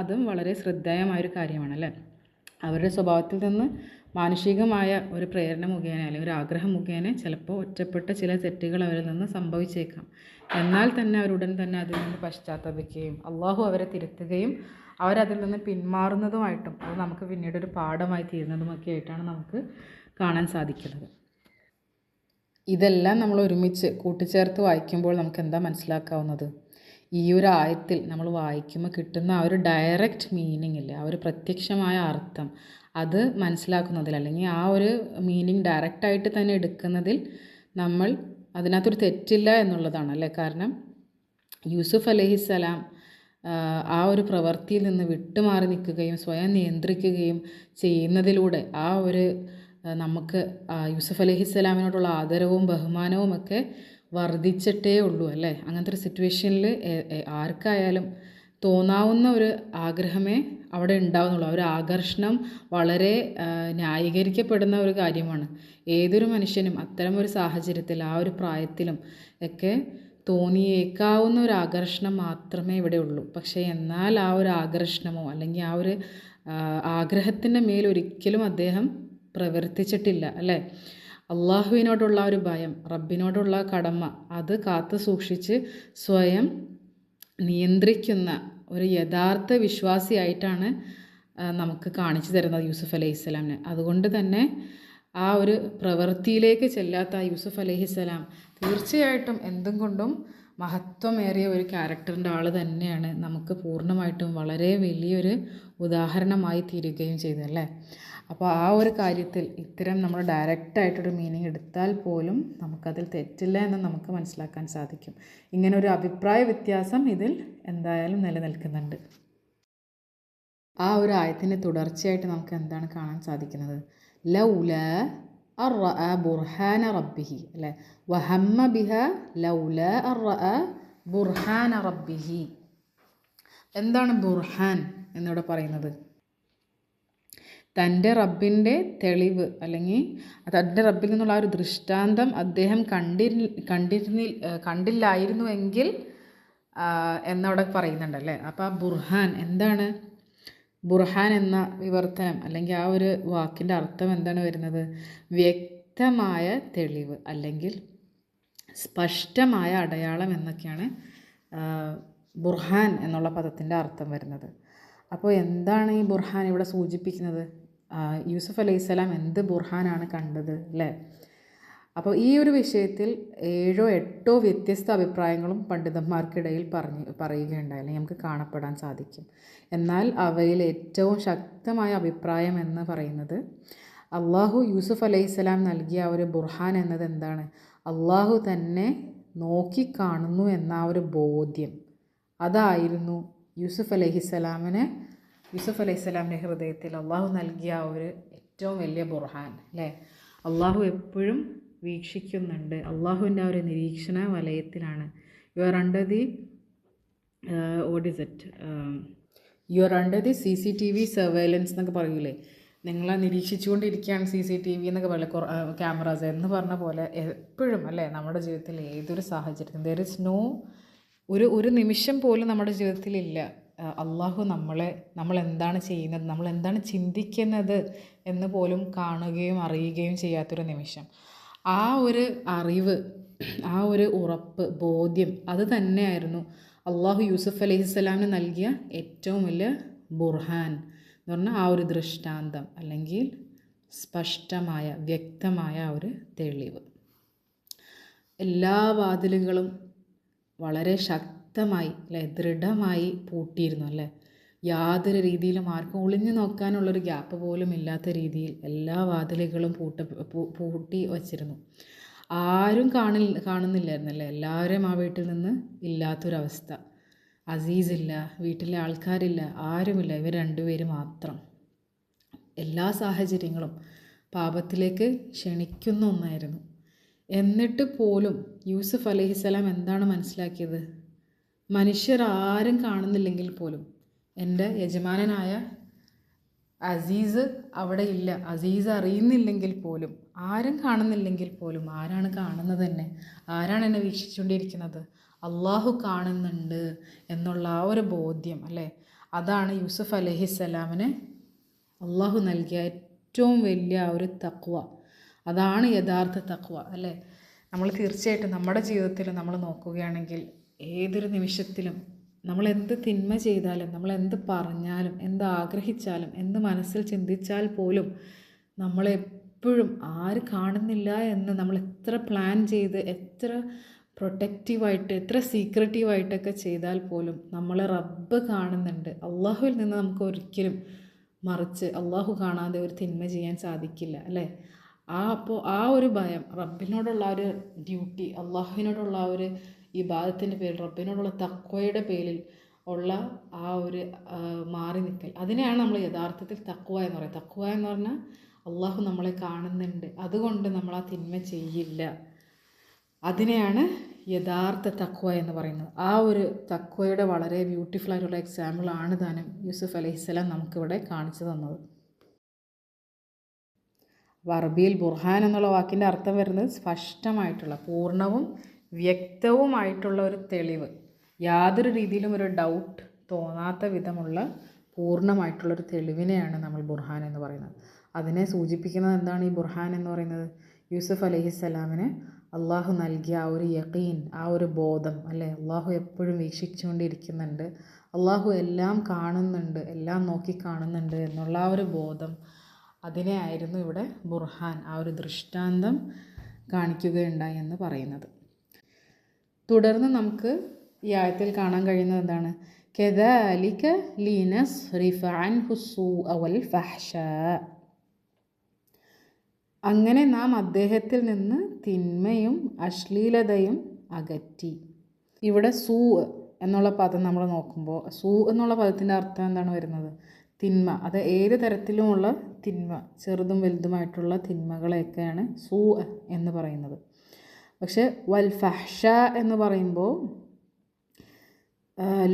അതും വളരെ ശ്രദ്ധേയമായൊരു കാര്യമാണല്ലേ? അവരുടെ സ്വഭാവത്തിൽ നിന്ന് മാനുഷികമായ ഒരു പ്രേരണ മുഖേന അല്ലെങ്കിൽ ഒരു ആഗ്രഹം മുഖേന ചിലപ്പോൾ ഒറ്റപ്പെട്ട ചില തെറ്റുകൾ അവരിൽ നിന്ന് സംഭവിച്ചേക്കാം. എന്നാൽ തന്നെ അവരുടൻ തന്നെ അതിൽ നിന്ന് പശ്ചാത്തപിക്കുകയും അള്ളാഹു അവരെ തിരുത്തുകയും അവരതിൽ നിന്ന് പിന്മാറുന്നതുമായിട്ടും അത് നമുക്ക് പിന്നീട് ഒരു പാഠമായി തീരുന്നതുമൊക്കെ ആയിട്ടാണ് നമുക്ക് കാണാൻ സാധിക്കുന്നത്. ഇതെല്ലാം നമ്മൾ ഒരുമിച്ച് കൂട്ടിച്ചേർത്ത് വായിക്കുമ്പോൾ നമുക്ക് എന്താ മനസ്സിലാക്കാവുന്നത്? ഈ ഒരു ആയത്തിൽ നമ്മൾ വായിക്കുമ്പോൾ കിട്ടുന്ന ആ ഒരു ഡയറക്റ്റ് മീനിങ് ഇല്ലേ, ആ ഒരു പ്രത്യക്ഷമായ അർത്ഥം, അത് മനസ്സിലാക്കുന്നതിൽ, അല്ലെങ്കിൽ ആ ഒരു മീനിങ് ഡയറക്റ്റായിട്ട് തന്നെ എടുക്കുന്നതിൽ നമ്മൾ അതിനകത്തൊരു തെറ്റില്ല എന്നുള്ളതാണ് അല്ലേ. കാരണം യൂസുഫ് അലൈഹിസ്സലാം ആ ഒരു പ്രവൃത്തിയിൽ നിന്ന് വിട്ടുമാറി നിൽക്കുകയും സ്വയം നിയന്ത്രിക്കുകയും ചെയ്യുന്നതിലൂടെ ആ ഒരു നമുക്ക് യൂസുഫ് അലൈഹിസ്സലാമിനോടുള്ള ആദരവും ബഹുമാനവും ഒക്കെ വർദ്ധിച്ചിട്ടേ ഉള്ളൂ അല്ലേ. അങ്ങനത്തെ ഒരു സിറ്റുവേഷനിൽ ആർക്കായാലും തോന്നാവുന്ന ഒരു ആഗ്രഹമേ അവിടെ ഉണ്ടാവുന്നുള്ളൂ. ആ ഒരു ആകർഷണം വളരെ ന്യായീകരിക്കപ്പെടുന്ന ഒരു കാര്യമാണ്. ഏതൊരു മനുഷ്യനും അത്തരം ഒരു സാഹചര്യത്തിൽ ആ ഒരു പ്രായത്തിലും ഒക്കെ തോന്നിയേക്കാവുന്ന ഒരു ആകർഷണം മാത്രമേ ഇവിടെ ഉള്ളൂ. പക്ഷേ എന്നാൽ ആ ഒരു ആകർഷണമോ അല്ലെങ്കിൽ ആ ഒരു ആഗ്രഹത്തിൻ്റെ മേലൊരിക്കലും അദ്ദേഹം പ്രവർത്തിച്ചിട്ടില്ല അല്ലേ. അള്ളാഹുവിനോടുള്ള ഒരു ഭയം, റബ്ബിനോടുള്ള കടമ അത് കാത്തു സൂക്ഷിച്ച് സ്വയം നിയന്ത്രിക്കുന്ന ഒരു യഥാർത്ഥ വിശ്വാസിയായിട്ടാണ് നമുക്ക് കാണിച്ചു തരുന്നത് യൂസുഫ് അലൈഹിസ്സലാമിനെ. അതുകൊണ്ട് തന്നെ ആ ഒരു പ്രവൃത്തിയിലേക്ക് ചെല്ലാത്ത യൂസുഫ് അലൈഹിസ്സലാം തീർച്ചയായിട്ടും എന്തും കൊണ്ടും മഹത്വമേറിയ ഒരു ക്യാരക്ടറിൻ്റെ ആൾ തന്നെയാണ്. നമുക്ക് പൂർണ്ണമായിട്ടും വളരെ വലിയൊരു ഉദാഹരണമായി തീരുകയും ചെയ്തല്ലേ. അപ്പോൾ ആ ഒരു കാര്യത്തിൽ ഇത്തരം നമ്മൾ ഡയറക്റ്റായിട്ടൊരു മീനിങ് എടുത്താൽ പോലും നമുക്കതിൽ തെറ്റില്ല എന്ന് നമുക്ക് മനസ്സിലാക്കാൻ സാധിക്കും. ഇങ്ങനെ ഒരു അഭിപ്രായ വ്യത്യാസം ഇതിൽ എന്തായാലും നിലനിൽക്കുന്നുണ്ട്. ആ ഒരു ആയത്തിൻ്റെ തുടർച്ചയായിട്ട് നമുക്ക് എന്താണ് കാണാൻ സാധിക്കുന്നത്? ലൗല അർറഅ ബുർഹാന റബ്ബിഹി അല്ലേ. വഹമ്മ ബിഹ ലൗല അർറഅ ബുർഹാന റബ്ബിഹി. എന്താണ് ബുർഹാൻ എന്നിവിടെ പറയുന്നത്? തൻ്റെ റബ്ബിൻ്റെ തെളിവ് അല്ലെങ്കിൽ തൻ്റെ റബ്ബിൽ നിന്നുള്ള ആ ഒരു ദൃഷ്ടാന്തം അദ്ദേഹം കണ്ടില്ലായിരുന്നുവെങ്കിൽ എന്നവിടെ പറയുന്നുണ്ടല്ലേ. അപ്പോൾ ആ ബുർഹാൻ എന്താണ്? ബുർഹാൻ എന്ന വിവർത്തനം അല്ലെങ്കിൽ ആ ഒരു വാക്കിൻ്റെ അർത്ഥം എന്താണ് വരുന്നത്? വ്യക്തമായ തെളിവ് അല്ലെങ്കിൽ സ്പഷ്ടമായ അടയാളം എന്നൊക്കെയാണ് ബുർഹാൻ എന്നുള്ള പദത്തിൻ്റെ അർത്ഥം വരുന്നത്. അപ്പോൾ എന്താണ് ഈ ബുർഹാൻ ഇവിടെ സൂചിപ്പിക്കുന്നത്? യൂസുഫ് അലൈഹിസ്സലാം എന്ത് ബുർഹാനാണ് കണ്ടത് അല്ലേ. അപ്പോൾ ഈ ഒരു വിഷയത്തിൽ 7 or 8 വ്യത്യസ്ത അഭിപ്രായങ്ങളും പണ്ഡിതന്മാർക്കിടയിൽ പറയുകയുണ്ടായി, അല്ലെങ്കിൽ നമുക്ക് കാണപ്പെടാൻ സാധിക്കും. എന്നാൽ അവയിൽ ഏറ്റവും ശക്തമായ അഭിപ്രായം എന്ന് പറയുന്നത് അള്ളാഹു യൂസുഫ് അലൈഹിസ്സലാം നൽകിയ ഒരു ബുർഹാൻ എന്നത് എന്താണ്? അള്ളാഹു തന്നെ നോക്കിക്കാണുന്നു എന്ന ഒരു ബോധ്യം. അതായിരുന്നു യൂസുഫ് അലൈഹിസ്സലാമിൻ്റെ ഹൃദയത്തിൽ അള്ളാഹു നൽകിയ ഒരു ഏറ്റവും വലിയ ബുർഹാൻ അല്ലേ. അള്ളാഹു എപ്പോഴും വീക്ഷിക്കുന്നുണ്ട്. അള്ളാഹുവിൻ്റെ ആ ഒരു നിരീക്ഷണ വലയത്തിലാണ്. You are under the CCTV surveillance എന്നൊക്കെ പറയൂലേ. നിങ്ങളെ നിരീക്ഷിച്ചുകൊണ്ടിരിക്കുകയാണ് CCTV എന്നൊക്കെ പറയില്ല, ക്യാമറാസ് എന്ന് പറഞ്ഞ പോലെ എപ്പോഴും അല്ലേ നമ്മുടെ ജീവിതത്തിൽ ഏതൊരു സാഹചര്യത്തിലും ദർ ഇസ് നോ ഒരു നിമിഷം പോലും നമ്മുടെ ജീവിതത്തിലില്ല അള്ളാഹു നമ്മൾ എന്താണ് ചെയ്യുന്നത്, നമ്മൾ എന്താണ് ചിന്തിക്കുന്നത് എന്ന് പോലും കാണുകയും അറിയുകയും ചെയ്യാത്തൊരു നിമിഷം. ആ ഒരു അറിവ്, ആ ഒരു ഉറപ്പ്, ബോധ്യം അത് തന്നെയായിരുന്നു അള്ളാഹു യൂസുഫ് അലൈഹിസ്സലാമിന് നൽകിയ ഏറ്റവും വലിയ ബുർഹാൻ എന്ന് പറഞ്ഞാൽ ആ ഒരു ദൃഷ്ടാന്തം അല്ലെങ്കിൽ സ്പഷ്ടമായ വ്യക്തമായ ഒരു തെളിവ്. എല്ലാ വാതിലുകളും വളരെ ശക്തമായി അല്ലേ, ദൃഢമായി പൂട്ടിയിരുന്നു അല്ലേ. യാതൊരു രീതിയിലും ആർക്കും ഒളിഞ്ഞു നോക്കാനുള്ളൊരു ഗ്യാപ്പ് പോലും ഇല്ലാത്ത രീതിയിൽ എല്ലാ വാതിലുകളും പൂട്ടി വച്ചിരുന്നു. ആരും കാണുന്നില്ലായിരുന്നല്ലേ. എല്ലാവരും ആ വീട്ടിൽ നിന്ന് ഇല്ലാത്തൊരവസ്ഥ. അസീസില്ല, വീട്ടിലെ ആൾക്കാരില്ല, ആരുമില്ല, ഇവർ 2 പേര് മാത്രം. എല്ലാ സാഹചര്യങ്ങളും പാപത്തിലേക്ക് ക്ഷണിക്കുന്ന ഒന്നായിരുന്നു. എന്നിട്ട് പോലും യൂസുഫ് അലൈഹിസ്സലാം എന്താണ് മനസ്സിലാക്കിയത്? മനുഷ്യർ ആരും കാണുന്നില്ലെങ്കിൽ പോലും എൻ്റെ യജമാനനായ അസീസ് അവിടെ ഇല്ല, അസീസ് അറിയുന്നില്ലെങ്കിൽ പോലും, ആരും കാണുന്നില്ലെങ്കിൽ പോലും, ആരാണ് കാണുന്നത് തന്നെ? ആരാണ് എന്നെ വീക്ഷിച്ചുകൊണ്ടിരിക്കുന്നത്? അള്ളാഹു കാണുന്നുണ്ട് എന്നുള്ള ആ ഒരു ബോധ്യം അല്ലേ. അതാണ് യൂസുഫ് അലൈഹിസ്സലാമിന് അള്ളാഹു നൽകിയ ഏറ്റവും വലിയ ഒരു തഖ്വ. അതാണ് യഥാർത്ഥ തഖ്വ അല്ലേ. നമ്മൾ തീർച്ചയായിട്ടും നമ്മുടെ ജീവിതത്തിൽ നമ്മൾ നോക്കുകയാണെങ്കിൽ ഏതൊരു നിമിഷത്തിലും നമ്മൾ എന്ത് തിന്മ ചെയ്താലും, നമ്മൾ എന്ത് പറഞ്ഞാലും, എന്ത് ആഗ്രഹിച്ചാലും, എന്ത് മനസ്സിൽ ചിന്തിച്ചാൽ പോലും നമ്മളെപ്പോഴും ആര് കാണുന്നില്ല എന്ന് നമ്മൾ എത്ര പ്ലാൻ ചെയ്ത്, എത്ര പ്രൊട്ടക്റ്റീവായിട്ട്, എത്ര സീക്രട്ടീവായിട്ടൊക്കെ ചെയ്താൽ പോലും നമ്മളെ റബ്ബ് കാണുന്നുണ്ട്. അള്ളാഹുവിൽ നിന്ന് നമുക്ക് ഒരിക്കലും മറിച്ച് അള്ളാഹു കാണാതെ ഒരു തിന്മ ചെയ്യാൻ സാധിക്കില്ല അല്ലേ. അപ്പോൾ ആ ഒരു ഭയം, റബ്ബിനോടുള്ള ഒരു ഡ്യൂട്ടി, അള്ളാഹുവിനോടുള്ള ആ ഒരു ഇബാദത്തിൻ്റെ പേരിൽ, റബ്ബിനോടുള്ള തഖ്വയുടെ പേരിൽ ഉള്ള ആ ഒരു മാറി നിൽക്കൽ, അതിനെയാണ് നമ്മൾ യഥാർത്ഥത്തിൽ തഖ്വ എന്ന് പറയുന്നത്. തഖ്വ എന്ന് പറഞ്ഞാൽ അള്ളാഹു നമ്മളെ കാണുന്നുണ്ട്, അതുകൊണ്ട് നമ്മൾ ആ തിന്മ ചെയ്യില്ല. അതിനെയാണ് യഥാർത്ഥ തഖ്വ എന്ന് പറയുന്നത്. ആ ഒരു തഖ്വയുടെ വളരെ ബ്യൂട്ടിഫുൾ ആയിട്ടുള്ള എക്സാമ്പിളാണ് താനും യൂസുഫ് അലൈഹിസ്സലാം നമുക്കിവിടെ കാണിച്ചു തന്നത്. അപ്പോൾ അറബിയിൽ ബുർഹാൻ എന്നുള്ള വാക്കിൻ്റെ അർത്ഥം വരുന്നത് സ്പഷ്ടമായിട്ടുള്ള, പൂർണ്ണവും വ്യക്തവുമായിട്ടുള്ള ഒരു തെളിവ്, യാതൊരു രീതിയിലും ഒരു ഡൗട്ട് തോന്നാത്ത വിധമുള്ള പൂർണ്ണമായിട്ടുള്ളൊരു തെളിവിനെയാണ് നമ്മൾ ബുർഹാൻ എന്ന് പറയുന്നത്. അതിനെ സൂചിപ്പിക്കുന്നത് എന്താണ് ഈ ബുർഹാൻ എന്ന് പറയുന്നത്? യൂസുഫ് അലൈഹിസ്സലാമിന് അള്ളാഹു നൽകിയ ആ ഒരു യഖീൻ, ആ ഒരു ബോധം അല്ലേ, അള്ളാഹു എപ്പോഴും വീക്ഷിച്ചുകൊണ്ടിരിക്കുന്നുണ്ട്, അള്ളാഹു എല്ലാം കാണുന്നുണ്ട്, എല്ലാം നോക്കി കാണുന്നുണ്ട് എന്നുള്ള ആ ഒരു ബോധം, അതിനെ ആയിരുന്നു ഇവിടെ ബുർഹാൻ, ആ ഒരു ദൃഷ്ടാന്തം കാണിക്കുകയുണ്ടായി എന്ന് പറയുന്നത്. തുടർന്ന് നമുക്ക് ഈ ആയത്തിൽ കാണാൻ കഴിയുന്നത് എന്താണ്? കദാലിക ലിനസ്രിഫ അൻഹു സ്സൂഅ വൽ ഫഹ്ശാ, അങ്ങനെ നാം അദ്ദേഹത്തിൽ നിന്ന് തിന്മയും അശ്ലീലതയും അകറ്റി. ഇവിടെ സൂ എന്നുള്ള പദം നമ്മൾ നോക്കുമ്പോൾ, സൂ എന്നുള്ള പദത്തിൻ്റെ അർത്ഥം എന്താണ് വരുന്നത്? തിന്മ. അത് ഏത് തരത്തിലുമുള്ള തിന്മ, ചെറുതും വലുതുമായിട്ടുള്ള തിന്മകളെയൊക്കെയാണ് സൂ എന്ന് പറയുന്നത്. പക്ഷെ വൽ ഫഹ്ഷ എന്ന് പറയുമ്പോൾ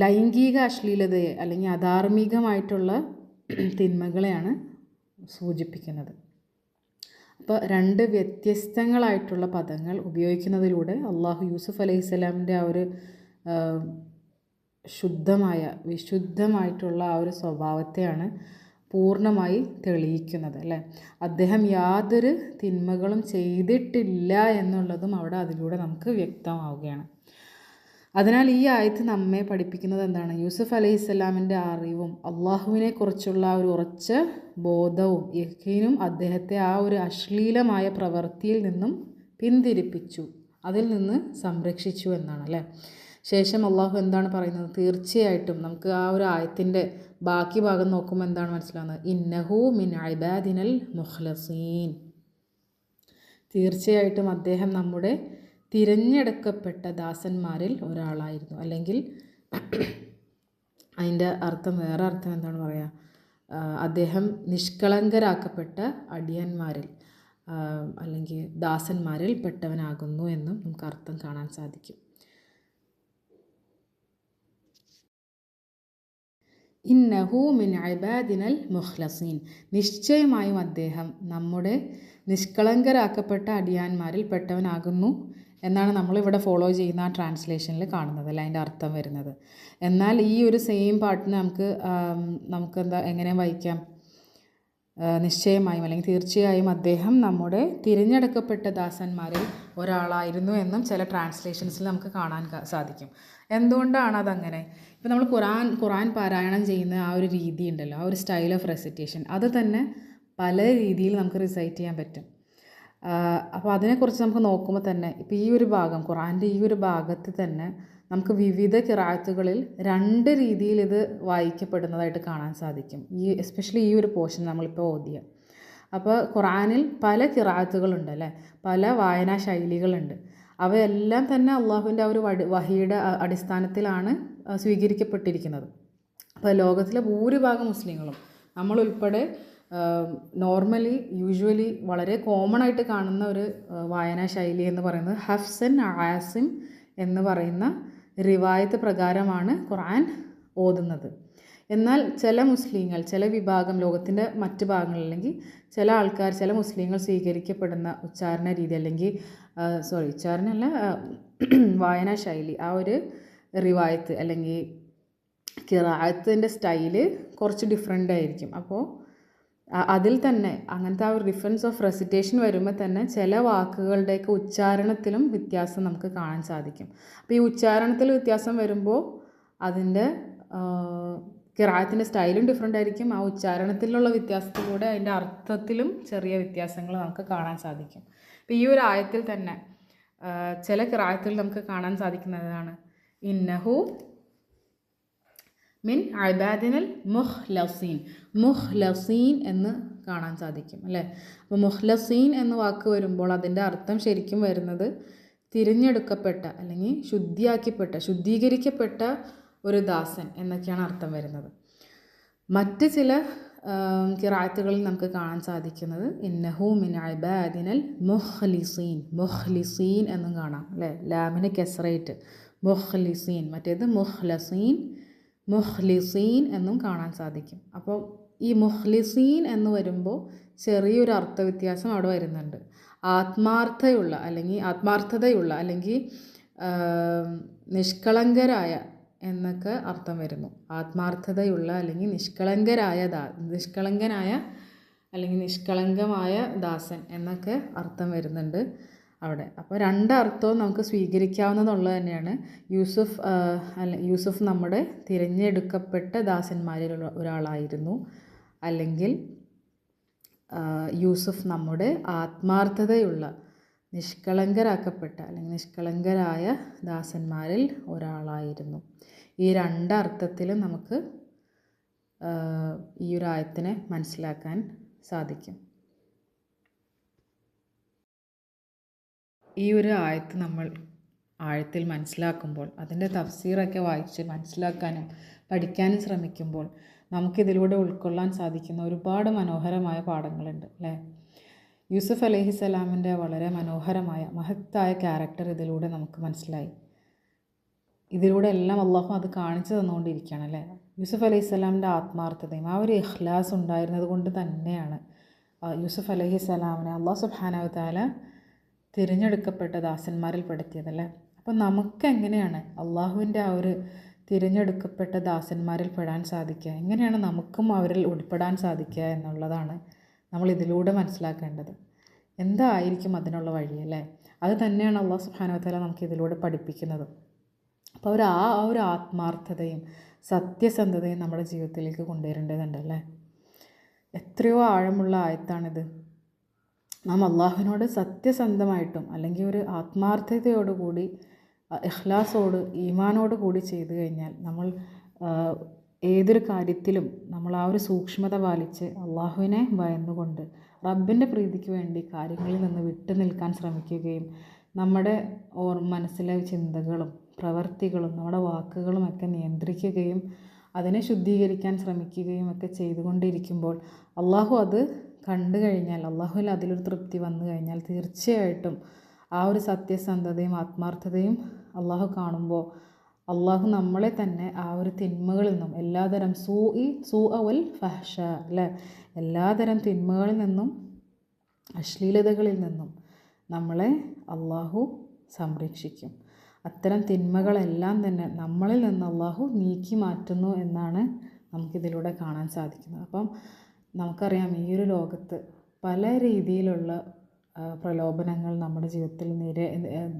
ലൈംഗിക അശ്ലീലതയെ അല്ലെങ്കിൽ അധാർമികമായിട്ടുള്ള തിന്മകളെയാണ് സൂചിപ്പിക്കുന്നത്. അപ്പോൾ രണ്ട് വ്യത്യസ്തങ്ങളായിട്ടുള്ള പദങ്ങൾ ഉപയോഗിക്കുന്നതിലൂടെ അള്ളാഹു യൂസുഫ് അലൈഹിസ്സലാമിൻ്റെ ആ ഒരു വിശുദ്ധമായിട്ടുള്ള ആ ഒരു സ്വഭാവത്തെയാണ് പൂർണ്ണമായി തെളിയിക്കുന്നത് അല്ലേ. അദ്ദേഹം യാതൊരു തിന്മകളും ചെയ്തിട്ടില്ല എന്നുള്ളതും അവിടെ അതിലൂടെ നമുക്ക് വ്യക്തമാവുകയാണ്. അതിനാൽ ഈ ആയത്ത് നമ്മെ പഠിപ്പിക്കുന്നത് എന്താണ്? യൂസുഫ് അലൈഹിസ്സലാമിൻ്റെ അറിവും അള്ളാഹുവിനെക്കുറിച്ചുള്ള ഒരു ഉറച്ച ബോധവും യഖീനും അദ്ദേഹത്തെ ആ ഒരു അശ്ലീലമായ പ്രവൃത്തിയിൽ നിന്നും പിന്തിരിപ്പിച്ചു, അതിൽ നിന്ന് സംരക്ഷിച്ചു എന്നാണ് അല്ലേ. ശേഷം അള്ളാഹു എന്താണ് പറയുന്നത്? തീർച്ചയായിട്ടും നമുക്ക് ആ ഒരു ആയത്തിൻ്റെ ബാക്കി ഭാഗം നോക്കുമ്പോൾ എന്താണ് മനസ്സിലാവുന്നത്? ഇന്നഹു മിൻ ഇബാദിനൽ മുഖ്ലസീൻ, തീർച്ചയായിട്ടും അദ്ദേഹം നമ്മുടെ തിരഞ്ഞെടുക്കപ്പെട്ട ദാസന്മാരിൽ ഒരാളായിരുന്നു. അല്ലെങ്കിൽ അതിൻ്റെ അർത്ഥം, വേറെ അർത്ഥം എന്താണ് പറയുക? അദ്ദേഹം നിഷ്കളങ്കരാക്കപ്പെട്ട അടിയന്മാരിൽ അല്ലെങ്കിൽ ദാസന്മാരിൽ പെട്ടവനാകുന്നു എന്നും നമുക്ക് അർത്ഥം കാണാൻ സാധിക്കും. ഇന്നഹു മിൻ ഇബാദിനൽ മുഖ്ലസീൻ, നിശ്ചയമായും അദ്ദേഹം നമ്മുടെ നിഷ്കളങ്കരാക്കപ്പെട്ട അടിയാന്മാരിൽ പെട്ടവനാകുന്നു എന്നാണ് നമ്മളിവിടെ ഫോളോ ചെയ്യുന്ന ആ ട്രാൻസ്ലേഷനിൽ കാണുന്നത് അല്ല, അതിൻ്റെ അർത്ഥം വരുന്നത്. എന്നാൽ ഈ ഒരു സെയിം പാട്ടിന് നമുക്ക് എങ്ങനെ വായിക്കാം? നിശ്ചയമായും അല്ലെങ്കിൽ തീർച്ചയായും അദ്ദേഹം നമ്മുടെ തിരഞ്ഞെടുക്കപ്പെട്ട ദാസന്മാരിൽ ഒരാളായിരുന്നു എന്നും ചില ട്രാൻസ്ലേഷൻസിൽ നമുക്ക് കാണാൻ സാധിക്കും. എന്തുകൊണ്ടാണ് അതങ്ങനെ? ഇപ്പോൾ നമ്മൾ ഖുറാൻ പാരായണം ചെയ്യുന്ന ആ ഒരു രീതി ഉണ്ടല്ലോ, ആ ഒരു സ്റ്റൈൽ ഓഫ് റെസിറ്റേഷൻ, അത് തന്നെ പല രീതിയിൽ നമുക്ക് റിസൈറ്റ് ചെയ്യാൻ പറ്റും. അപ്പോൾ അതിനെക്കുറിച്ച് നമുക്ക് നോക്കുമ്പോൾ തന്നെ ഇപ്പോൾ ഈ ഒരു ഭാഗം, ഖുറാൻ്റെ ഈ ഒരു ഭാഗത്ത് തന്നെ നമുക്ക് വിവിധ ഖിറാഅത്തുകളിൽ രണ്ട് രീതിയിൽ ഇത് വായിക്കപ്പെടുന്നതായിട്ട് കാണാൻ സാധിക്കും. എസ്പെഷ്യലി ഈ ഒരു പോർഷൻ നമ്മളിപ്പോൾ ഓതിയ. അപ്പോൾ ഖുറാനിൽ പല ഖിറാഅത്തുകളുണ്ട് അല്ലേ, പല വായനാ ശൈലികളുണ്ട്. അവയെല്ലാം തന്നെ അള്ളാഹുവിൻ്റെ ആ ഒരു വഹിയുടെ അടിസ്ഥാനത്തിലാണ് സ്വീകരിക്കപ്പെട്ടിരിക്കുന്നത്. അപ്പോൾ ലോകത്തിലെ ഭൂരിഭാഗം മുസ്ലിങ്ങളും നമ്മളുൾപ്പെടെ നോർമലി യൂഷ്വലി വളരെ കോമൺ ആയിട്ട് കാണുന്ന ഒരു വായനാ ശൈലി എന്ന് പറയുന്നത് ഹഫ്സൻ ആസിം എന്ന് പറയുന്ന റിവായത്ത് പ്രകാരമാണ് ഖുർആൻ ഓതുന്നത്. എന്നാൽ ചില മുസ്ലിങ്ങൾ, ചില വിഭാഗം, ലോകത്തിൻ്റെ മറ്റ് ഭാഗങ്ങളിൽ അല്ലെങ്കിൽ ചില ആൾക്കാർ, ചില മുസ്ലിങ്ങൾ സ്വീകരിക്കപ്പെടുന്ന ഉച്ചാരണ രീതി അല്ലെങ്കിൽ ഉച്ചാരണമല്ല, വായനാ ശൈലി, ആ ഒരു റിവായത്ത് അല്ലെങ്കിൽ ഖിറാഅത്തിൻ്റെ സ്റ്റൈല് കുറച്ച് ഡിഫറെൻ്റ് ആയിരിക്കും. അപ്പോൾ അതിൽ തന്നെ അങ്ങനത്തെ ആ ഒരു ഡിഫറൻസ് ഓഫ് റെസിറ്റേഷൻ വരുമ്പോൾ തന്നെ ചില വാക്കുകളുടെയൊക്കെ ഉച്ചാരണത്തിലും വ്യത്യാസം നമുക്ക് കാണാൻ സാധിക്കും. അപ്പോൾ ഈ ഉച്ചാരണത്തിൽ വ്യത്യാസം വരുമ്പോൾ അതിൻ്റെ ഖിറാഅത്തിൻ്റെ സ്റ്റൈലും ഡിഫറെൻ്റ് ആയിരിക്കും. ആ ഉച്ചാരണത്തിലുള്ള വ്യത്യാസത്തിലൂടെ അതിൻ്റെ അർത്ഥത്തിലും ചെറിയ വ്യത്യാസങ്ങൾ നമുക്ക് കാണാൻ സാധിക്കും. അപ്പോൾ ഈ ഒരു ആയത്തിൽ തന്നെ ചില ഖിറാഅത്തിൽ നമുക്ക് കാണാൻ സാധിക്കുന്നതാണ് ഇന്നഹു മിൻ ഇബാദിനൽ മുഖ്ലസീൻ. മുഖ്ലസീൻ എന്ന് കാണാൻ സാധിക്കും അല്ലേ. അപ്പോൾ മുഖ്ലസീൻ എന്ന വാക്ക് വരുമ്പോൾ അതിൻ്റെ അർത്ഥം ശരിക്കും വരുന്നത് തിരഞ്ഞെടുക്കപ്പെട്ട അല്ലെങ്കിൽ ശുദ്ധീകരിക്കപ്പെട്ട ഒരു ദാസൻ എന്നൊക്കെയാണ് അർത്ഥം വരുന്നത്. മറ്റ് ചില ഖിറാഅത്തുകളിൽ നമുക്ക് കാണാൻ സാധിക്കുന്നത് ഇന്നഹു മിൻ ഇബാദിനൽ മുഖ്ലിസീൻ എന്നും കാണാം അല്ലേ. ലാമിന് കെസ്റേറ്റ് മുഖ്ലിസീൻ, മറ്റേത് മുഖ്ലിസീൻ എന്നും കാണാൻ സാധിക്കും. അപ്പോൾ ഈ മുഖ്ലിസീൻ എന്ന് വരുമ്പോൾ ചെറിയൊരു അർത്ഥവ്യത്യാസം അവിടെ വരുന്നുണ്ട്. ആത്മാർത്ഥതയുള്ള അല്ലെങ്കിൽ നിഷ്കളങ്കരായ എന്നൊക്കെ അർത്ഥം വരുന്നു. ആത്മാർത്ഥതയുള്ള അല്ലെങ്കിൽ നിഷ്കളങ്കമായ ദാസൻ എന്നൊക്കെ അർത്ഥം വരുന്നുണ്ട് അവിടെ. അപ്പോൾ രണ്ടർത്ഥവും നമുക്ക് സ്വീകരിക്കാവുന്നതുള്ളത് തന്നെയാണ്. യൂസുഫ് നമ്മുടെ തിരഞ്ഞെടുക്കപ്പെട്ട ദാസന്മാരിൽ ഒരാളായിരുന്നു, അല്ലെങ്കിൽ യൂസുഫ് നമ്മുടെ ആത്മാർത്ഥതയുള്ള നിഷ്കളങ്കരായ ദാസന്മാരിൽ ഒരാളായിരുന്നു. ഈ രണ്ടർത്ഥത്തിലും നമുക്ക് ഈ ഒരു ആയത്തിനെ മനസ്സിലാക്കാൻ സാധിക്കും. ഈ ഒരു ആയത്ത് നമ്മൾ ആഴത്തിൽ മനസ്സിലാക്കുമ്പോൾ, അതിൻ്റെ തഫ്സീറൊക്കെ വായിച്ച് മനസ്സിലാക്കാനും പഠിക്കാനും ശ്രമിക്കുമ്പോൾ നമുക്കിതിലൂടെ ഉൾക്കൊള്ളാൻ സാധിക്കുന്ന ഒരുപാട് മനോഹരമായ പാഠങ്ങളുണ്ട് അല്ലേ. യൂസുഫ് അലൈഹിസ്സലാമിൻ്റെ വളരെ മനോഹരമായ മഹത്തായ ക്യാരക്ടർ ഇതിലൂടെ നമുക്ക് മനസ്സിലായി. ഇതിലൂടെ എല്ലാം അള്ളാഹു അത് കാണിച്ചു തന്നുകൊണ്ടിരിക്കുകയാണ് അല്ലേ. യൂസുഫ് അലൈഹിസ്സലാമിൻ്റെ ആത്മാർത്ഥതയും ആ ഒരു ഇഖ്ലാസ് ഉണ്ടായിരുന്നത് കൊണ്ട് തന്നെയാണ് യൂസുഫ് അലൈഹിസ്സലാമിനെ അള്ളാഹു സുബ്ഹാനഹു വ തആല തിരഞ്ഞെടുക്കപ്പെട്ട ദാസന്മാരിൽ പെടുത്തിയതല്ലേ. അപ്പം നമുക്കെങ്ങനെയാണ് അള്ളാഹുവിൻ്റെ ആ ഒരു തിരഞ്ഞെടുക്കപ്പെട്ട ദാസന്മാരിൽ പെടാൻ സാധിക്കുക, എങ്ങനെയാണ് നമുക്കും അവരിൽ ഉൾപ്പെടാൻ സാധിക്കുക എന്നുള്ളതാണ് നമ്മൾ ഇതിലൂടെ മനസ്സിലാക്കേണ്ടത്. എന്തായിരിക്കും അതിനുള്ള വഴി അല്ലേ. അത് തന്നെയാണ് അള്ളാഹു സുബ്ഹാനഹു വ തആല നമുക്ക് ഇതിലൂടെ പഠിപ്പിക്കുന്നത്. അപ്പോൾ ആ ഒരു ആത്മാർത്ഥതയും സത്യസന്ധതയും നമ്മുടെ ജീവിതത്തിലേക്ക് കൊണ്ടുവരേണ്ടതുണ്ടല്ലേ. എത്രയോ ആഴമുള്ള ആയത്താണിത്. നാം അള്ളാഹുവിനോട് സത്യസന്ധമായിട്ടും അല്ലെങ്കിൽ ഒരു ആത്മാർത്ഥതയോടുകൂടി ഈമാനോട് കൂടി ചെയ്തു കഴിഞ്ഞാൽ നമ്മൾ ഏതൊരു കാര്യത്തിലും നമ്മൾ ആ ഒരു സൂക്ഷ്മത പാലിച്ച് അള്ളാഹുവിനെ ഭയന്നുകൊണ്ട് റബ്ബിൻ്റെ പ്രീതിക്ക് വേണ്ടി കാര്യങ്ങളിൽ നിന്ന് വിട്ടു നിൽക്കാൻ ശ്രമിക്കുകയും നമ്മുടെ മനസ്സിലെ ചിന്തകളും പ്രവർത്തികളും നമ്മുടെ വാക്കുകളും ഒക്കെ നിയന്ത്രിക്കുകയും അതിനെ ശുദ്ധീകരിക്കാൻ ശ്രമിക്കുകയും ഒക്കെ ചെയ്തുകൊണ്ടിരിക്കുമ്പോൾ അള്ളാഹു അത് കണ്ടു കഴിഞ്ഞാൽ, അള്ളാഹുവിൽ അതിലൊരു തൃപ്തി വന്നു കഴിഞ്ഞാൽ തീർച്ചയായിട്ടും ആ ഒരു സത്യസന്ധതയും ആത്മാർത്ഥതയും അള്ളാഹു കാണുമ്പോൾ അള്ളാഹു നമ്മളെ തന്നെ ആ ഒരു തിന്മകളിൽ നിന്നും എല്ലാതരം വൽ ഫഹ്ഷ അല്ലേ, എല്ലാതരം തിന്മകളിൽ നിന്നും അശ്ലീലതകളിൽ നിന്നും നമ്മളെ അള്ളാഹു സംരക്ഷിക്കും. അത്തരം തിന്മകളെല്ലാം തന്നെ നമ്മളിൽ നിന്ന് അള്ളാഹു നീക്കി മാറ്റുന്നു എന്നാണ് നമുക്കിതിലൂടെ കാണാൻ സാധിക്കുന്നത്. അപ്പം നമുക്കറിയാം ഈ ഒരു ലോകത്ത് പല രീതിയിലുള്ള പ്രലോഭനങ്ങൾ നമ്മുടെ ജീവിതത്തിൽ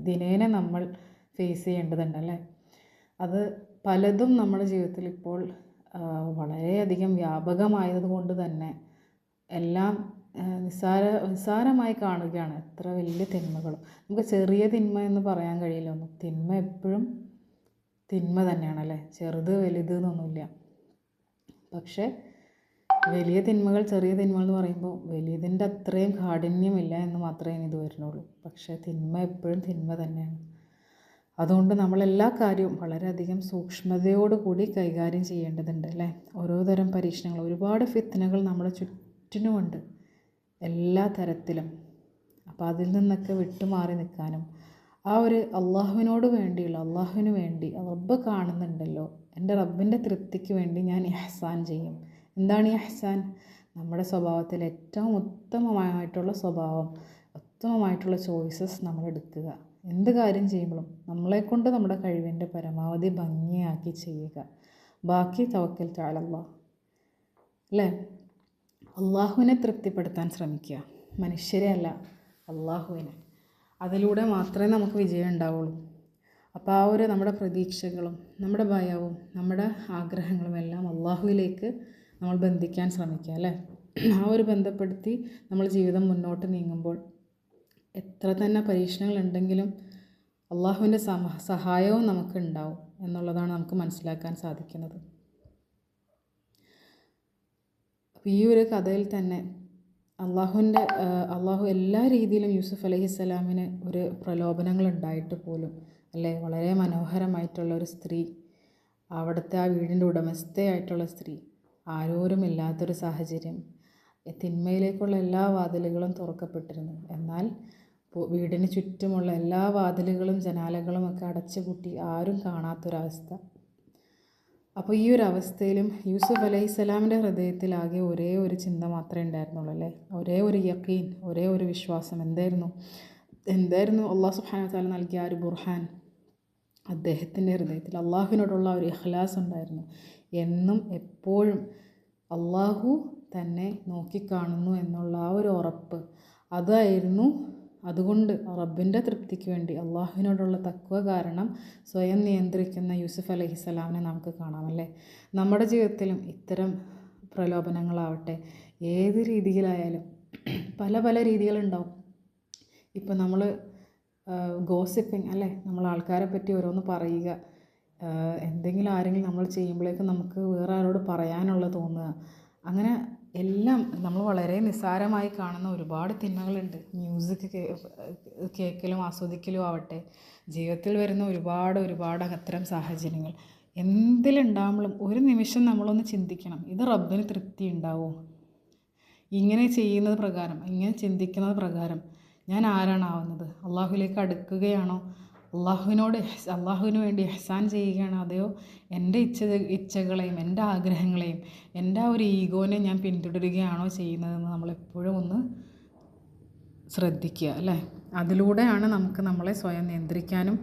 ദിനേന നമ്മൾ ഫേസ് ചെയ്യേണ്ടതുണ്ടല്ലേ. അത് പലതും നമ്മുടെ ജീവിതത്തിൽ ഇപ്പോൾ വളരെയധികം വ്യാപകമായതുകൊണ്ട് തന്നെ എല്ലാം നിസ്സാരമായി കാണുകയാണ്. എത്ര വലിയ തിന്മകളും നമുക്ക് ചെറിയ തിന്മ എന്ന് പറയാൻ കഴിയില്ല. ഒന്നും തിന്മ എപ്പോഴും തിന്മ തന്നെയാണല്ലേ, ചെറുത് വലുത് എന്നൊന്നുമില്ല. പക്ഷേ വലിയ തിന്മകൾ ചെറിയ തിന്മകൾ എന്ന് പറയുമ്പോൾ വലിയതിൻ്റെ അത്രയും കാഠിന്യമില്ല എന്ന് മാത്രമേ ഇത് വരുന്നുള്ളൂ. പക്ഷേ തിന്മ എപ്പോഴും തിന്മ തന്നെയാണ്. അതുകൊണ്ട് നമ്മളെല്ലാ കാര്യവും വളരെയധികം സൂക്ഷ്മതയോടുകൂടി കൈകാര്യം ചെയ്യേണ്ടതുണ്ട് അല്ലേ. ഓരോ തരം പരീക്ഷണങ്ങൾ, ഒരുപാട് ഫിത്നകൾ നമ്മുടെ ചുറ്റിനുമുണ്ട് എല്ലാ തരത്തിലും. അപ്പോൾ അതിൽ നിന്നൊക്കെ വിട്ടുമാറി നിൽക്കാനും ആ ഒരു അള്ളാഹുവിന് വേണ്ടി റബ്ബ് കാണുന്നുണ്ടല്ലോ, എൻ്റെ റബ്ബിൻ്റെ തൃപ്തിക്ക് വേണ്ടി ഞാൻ ഇഹ്സാൻ ചെയ്യും. എന്താണ് ഈ ഇഹ്സാൻ? നമ്മുടെ സ്വഭാവത്തിൽ ഏറ്റവും ഉത്തമമായിട്ടുള്ള ഉത്തമമായിട്ടുള്ള ചോയ്സസ് നമ്മൾ എടുക്കുക. എന്ത് കാര്യം ചെയ്യുമ്പോഴും നമ്മളെക്കൊണ്ട് നമ്മുടെ കഴിവിൻ്റെ പരമാവധി ഭംഗിയാക്കി ചെയ്യുക. ബാക്കി തവക്കൽതു അലല്ലാഹ് അല്ലേ. അള്ളാഹുവിനെ തൃപ്തിപ്പെടുത്താൻ ശ്രമിക്കുക, മനുഷ്യരെ അല്ല, അള്ളാഹുവിനെ. അതിലൂടെ മാത്രമേ നമുക്ക് വിജയം ഉണ്ടാവുള്ളൂ. അപ്പോൾ ആ ഒരു നമ്മുടെ പ്രതീക്ഷകളും നമ്മുടെ ഭയവും നമ്മുടെ ആഗ്രഹങ്ങളും എല്ലാം അള്ളാഹുവിലേക്ക് നമ്മൾ ബന്ധിക്കാൻ ശ്രമിക്കുക അല്ലേ. ആ ഒരു ബന്ധപ്പെടുത്തി നമ്മൾ ജീവിതം മുന്നോട്ട് നീങ്ങുമ്പോൾ എത്ര തന്നെ പരീക്ഷണങ്ങളുണ്ടെങ്കിലും അള്ളാഹുവിൻ്റെ സഹായവും നമുക്കുണ്ടാവും എന്നുള്ളതാണ് നമുക്ക് മനസ്സിലാക്കാൻ സാധിക്കുന്നത്. അപ്പോൾ ഈ ഒരു കഥയിൽ തന്നെ അള്ളാഹു എല്ലാ രീതിയിലും യൂസുഫ് അലൈഹിസ്സലാമിന് ഒരു പ്രലോഭനങ്ങൾ ഉണ്ടായിട്ട് പോലും അല്ലേ, വളരെ മനോഹരമായിട്ടുള്ള ഒരു സ്ത്രീ, അവിടുത്തെ ആ വീടിൻ്റെ ഉടമസ്ഥയായിട്ടുള്ള സ്ത്രീ, ആരോരുമില്ലാത്തൊരു സാഹചര്യം, തിന്മയിലേക്കുള്ള എല്ലാ വാതിലുകളും തുറക്കപ്പെട്ടിരുന്നു. എന്നാൽ വീടിന് ചുറ്റുമുള്ള എല്ലാ വാതിലുകളും ജനാലകളും ഒക്കെ അടച്ചുപൂട്ടി ആരും കാണാത്തൊരവസ്ഥ. അപ്പോൾ ഈ ഒരു അവസ്ഥയിലും യൂസുഫ് അലൈഹിസ്സലാമിൻ്റെ ഹൃദയത്തിലാകെ ഒരേ ഒരു ചിന്ത മാത്രമേ ഉണ്ടായിരുന്നുള്ളൂ അല്ലേ, ഒരേ ഒരു യഖീൻ, ഒരേ ഒരു വിശ്വാസം. എന്തായിരുന്നു അള്ളാഹു സുബ്ഹാനഹു വ തആല നൽകിയ ആ ഒരു ബുർഹാൻ? അദ്ദേഹത്തിൻ്റെ ഹൃദയത്തിൽ അള്ളാഹുവിനോടുള്ള ഒരു ഇഖ്ലാസ് ഉണ്ടായിരുന്നു. എന്നും എപ്പോഴും അള്ളാഹു തന്നെ നോക്കിക്കാണുന്നു എന്നുള്ള ആ ഒരു ഉറപ്പ്, അതായിരുന്നു. അതുകൊണ്ട് റബ്ബിൻ്റെ തൃപ്തിക്ക് വേണ്ടി അള്ളാഹുവിനോടുള്ള തഖ്വ കാരണം സ്വയം നിയന്ത്രിക്കുന്ന യൂസുഫ് അലൈഹിസ്സലാമിനെ നമുക്ക് കാണാമല്ലേ. നമ്മുടെ ജീവിതത്തിലും ഇത്തരം പ്രലോഭനങ്ങളാവട്ടെ, ഏത് രീതിയിലായാലും പല പല രീതികളുണ്ടാവും. ഇപ്പം നമ്മൾ ഗോസിപ്പിങ് അല്ലേ, നമ്മൾ ആൾക്കാരെ പറ്റി ഓരോന്ന് പറയുക, എന്തെങ്കിലും ആരെങ്കിലും നമ്മൾ ചെയ്യുമ്പോഴേക്കും നമുക്ക് വേറെ ആരോട് പറയാനുള്ള തോന്നുക, അങ്ങനെ എല്ലാം നമ്മൾ വളരെ നിസ്സാരമായി കാണുന്ന ഒരുപാട് തിന്മകളുണ്ട്. മ്യൂസിക് കേൾക്കലും ആസ്വദിക്കലും ആവട്ടെ, ജീവിതത്തിൽ വരുന്ന ഒരുപാട് അത്തരം സാഹചര്യങ്ങൾ എന്തിലുണ്ടാകുമ്പോഴും ഒരു നിമിഷം നമ്മളൊന്ന് ചിന്തിക്കണം, ഇത് റബ്ബിന് തൃപ്തി ഉണ്ടാവുമോ? ഇങ്ങനെ ചെയ്യുന്നത് പ്രകാരം, ഇങ്ങനെ ചിന്തിക്കുന്നത് പ്രകാരം ഞാൻ ആരാണാവുന്നത്? അള്ളാഹുവിലേക്ക് അടുക്കുകയാണോ? അള്ളാഹുവിന് വേണ്ടി ഇഹ്സാൻ ചെയ്യുകയാണോ? അതെയോ എൻ്റെ ഇച്ഛകളെയും എൻ്റെ ആഗ്രഹങ്ങളെയും എൻ്റെ ആ ഒരു ഈഗോനെ ഞാൻ പിന്തുടരുകയാണോ ചെയ്യുന്നതെന്ന് നമ്മളെപ്പോഴും ഒന്ന് ശ്രദ്ധിക്കുക അല്ലേ. അതിലൂടെയാണ് നമുക്ക് നമ്മളെ സ്വയം നിയന്ത്രിക്കാനും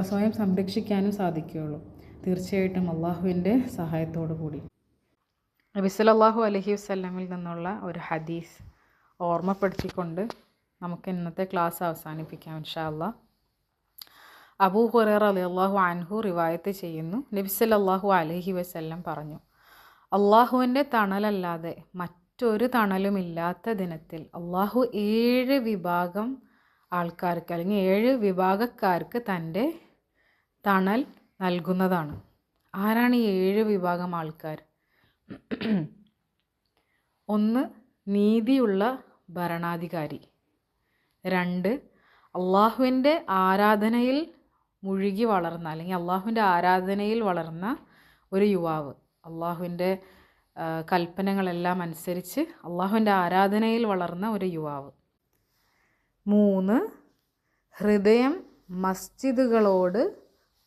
സ്വയം സംരക്ഷിക്കാനും സാധിക്കുകയുള്ളൂ, തീർച്ചയായിട്ടും അള്ളാഹുവിൻ്റെ സഹായത്തോടു കൂടി. നബി സല്ലല്ലാഹു അലൈഹി വസല്ലമിൽ നിന്നുള്ള ഒരു ഹദീസ് ഓർമ്മപ്പെടുത്തിക്കൊണ്ട് നമുക്ക് ഇന്നത്തെ ക്ലാസ് അവസാനിപ്പിക്കാം ഇൻഷാ അല്ലാഹ്. അബൂ ഹുറൈറ റളിയല്ലാഹു അൻഹു റിവായത്ത് ചെയ്യുന്നു, നബി സല്ലല്ലാഹു അലൈഹി വസല്ലം പറഞ്ഞു, അള്ളാഹുവിൻ്റെ തണലല്ലാതെ മറ്റൊരു തണലുമില്ലാത്ത ദിനത്തിൽ അള്ളാഹു 7 വിഭാഗം ആൾക്കാർക്ക് അല്ലെങ്കിൽ 7 വിഭാഗക്കാർക്ക് തൻ്റെ തണൽ നൽകുന്നതാണ്. ആരാണ് ഈ 7 വിഭാഗം ആൾക്കാർ? 1, നീതിയുള്ള ഭരണാധികാരി. 2, അള്ളാഹുവിൻ്റെ ആരാധനയിൽ മുഴുകി വളർന്ന അല്ലെങ്കിൽ അള്ളാഹുവിൻ്റെ ആരാധനയിൽ വളർന്ന ഒരു യുവാവ്, അള്ളാഹുവിൻ്റെ കൽപ്പനകളെല്ലാം അനുസരിച്ച് അള്ളാഹുവിൻ്റെ ആരാധനയിൽ വളർന്ന ഒരു യുവാവ്. 3, ഹൃദയം മസ്ജിദുകളോട്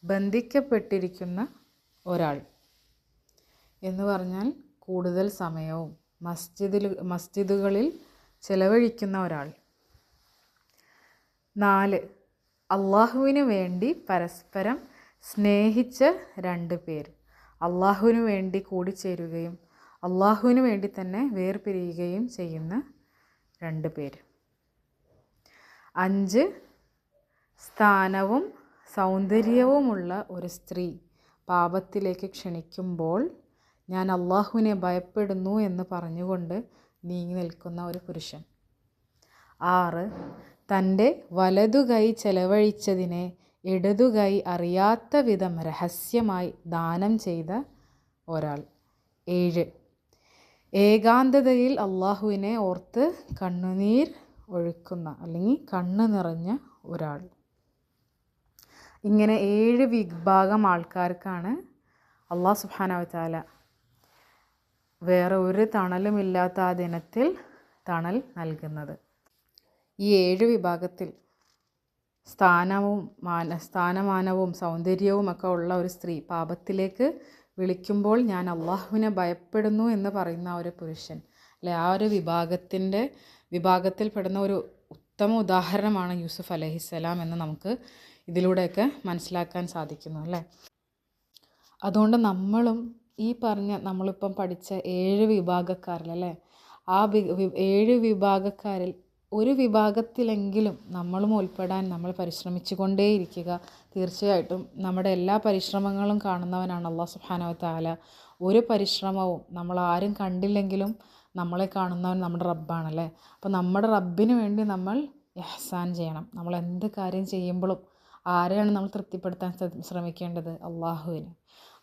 ബന്ധിക്കപ്പെട്ടിരിക്കുന്ന ഒരാൾ, എന്ന് പറഞ്ഞാൽ കൂടുതൽ സമയവും മസ്ജിദുകളിൽ ചെലവഴിക്കുന്ന ഒരാൾ. 4, അള്ളാഹുവിന് വേണ്ടി പരസ്പരം സ്നേഹിച്ച 2 പേർ, അള്ളാഹുവിന് വേണ്ടി കൂടിച്ചേരുകയും അള്ളാഹുവിന് വേണ്ടി തന്നെ വേർപിരിയുകയും ചെയ്യുന്ന 2 പേർ. 5, സ്ഥാനവും സൗന്ദര്യവുമുള്ള ഒരു സ്ത്രീ പാപത്തിലേക്ക് ക്ഷണിക്കുമ്പോൾ ഞാൻ അള്ളാഹുവിനെ ഭയപ്പെടുന്നു എന്ന് പറഞ്ഞുകൊണ്ട് നീങ്ങി നിൽക്കുന്ന ഒരു പുരുഷൻ. 6, തൻ്റെ വലതുകൈ ചെലവഴിച്ചതിനെ ഇടതുകൈ അറിയാത്ത വിധം രഹസ്യമായി ദാനം ചെയ്ത ഒരാൾ. 7, ഏകാന്തതയിൽ അള്ളാഹുവിനെ ഓർത്ത് കണ്ണുനീർ ഒഴുക്കുന്ന അല്ലെങ്കിൽ കണ്ണ് നിറഞ്ഞ ഒരാൾ. ഇങ്ങനെ 7 വിഭാഗം ആൾക്കാർക്കാണ് അള്ളാഹു സുബ്ഹാനഹു വ തആല വേറെ ഒരു തണലുമില്ലാത്ത ആ ദിനത്തിൽ തണൽ നൽകുന്നത്. ഈ 7 വിഭാഗത്തിൽ സ്ഥാനമാനവും സൗന്ദര്യവും ഒക്കെ ഉള്ള ഒരു സ്ത്രീ പാപത്തിലേക്ക് വിളിക്കുമ്പോൾ ഞാൻ അള്ളാഹുവിനെ ഭയപ്പെടുന്നു എന്ന് പറയുന്ന ഒരു പുരുഷൻ അല്ലെ, ആ ഒരു വിഭാഗത്തിൽപ്പെടുന്ന ഒരു ഉത്തമ ഉദാഹരണമാണ് യൂസുഫ് അലൈഹിസ്സലാം എന്ന് നമുക്ക് ഇതിലൂടെയൊക്കെ മനസ്സിലാക്കാൻ സാധിക്കുന്നു അല്ലേ. അതുകൊണ്ട് നമ്മളും ഈ നമ്മളിപ്പം പഠിച്ച 7 വിഭാഗക്കാരിലല്ലേ, ആ 7 വിഭാഗക്കാരിൽ ഒരു വിഭാഗത്തിലെങ്കിലും നമ്മളും ഉൾപ്പെടാൻ നമ്മൾ പരിശ്രമിച്ചു കൊണ്ടേയിരിക്കുക. തീർച്ചയായിട്ടും നമ്മുടെ എല്ലാ പരിശ്രമങ്ങളും കാണുന്നവനാണ് അല്ലാഹു സുബ്ഹാനഹു വ തആല. ഒരു പരിശ്രമവും നമ്മൾ ആരും കണ്ടില്ലെങ്കിലും നമ്മളെ കാണുന്നവൻ നമ്മുടെ റബ്ബാണല്ലേ. അപ്പോൾ നമ്മുടെ റബ്ബിന് വേണ്ടി നമ്മൾ ഇഹ്സാൻ ചെയ്യണം. നമ്മൾ എന്ത് കാര്യം ചെയ്യുമ്പോഴും ആരെയാണ് നമ്മൾ തൃപ്തിപ്പെടുത്താൻ ശ്രമിക്കേണ്ടത്? അള്ളാഹുവിന്.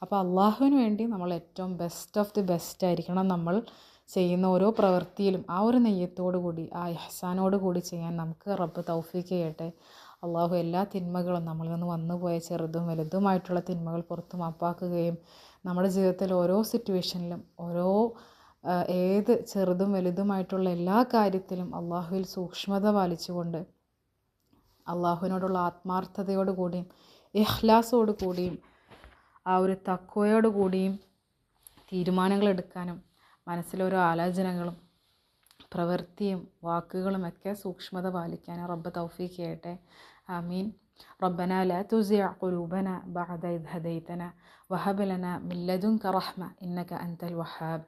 അപ്പോൾ അള്ളാഹുവിന് വേണ്ടി നമ്മൾ ഏറ്റവും ബെസ്റ്റ് ഓഫ് ദി ബെസ്റ്റ് ആയിരിക്കണം നമ്മൾ ചെയ്യുന്ന ഓരോ പ്രവൃത്തിയിലും ആ ഒരു നെയ്യത്തോടു കൂടി ആ ഇഹ്സാനോട് കൂടി ചെയ്യാൻ നമുക്ക് റബ്ബ് തൗഫീഖ് ചെയ്യട്ടെ. അള്ളാഹു എല്ലാ തിന്മകളും നമ്മളിൽ നിന്ന് വന്നുപോയ ചെറുതും വലുതുമായിട്ടുള്ള തിന്മകൾ പുറത്തു മാപ്പാക്കുകയും നമ്മുടെ ജീവിതത്തിൽ ഓരോ സിറ്റുവേഷനിലും ഏത് ചെറുതും വലുതുമായിട്ടുള്ള എല്ലാ കാര്യത്തിലും അള്ളാഹുവിൽ സൂക്ഷ്മത പാലിച്ചുകൊണ്ട് അള്ളാഹുവിനോടുള്ള ആത്മാർത്ഥതയോടു കൂടിയും ഇഖ്ലാസോടു കൂടിയും ആ ഒരു തഖ്വയോടു കൂടിയും തീരുമാനങ്ങൾ എടുക്കാനും മനസ്സിലോരോ ആലോചനകളും പ്രവൃത്തിയും വാക്കുകളും ഒക്കെ സൂക്ഷ്മത പാലിക്കാനും റബ്ബ് തൗഫീഖ് ചെയ്യട്ടെ. ആമീൻ. റബ്ബന ലാ തുസിഅ ഖുലൂബന ബഅദ ഇദ് ഹദൈതന വഹബ് ലനാ മിൻ ലദുൻക റഹ്മ ഇന്നക അൻതൽ വഹാബ്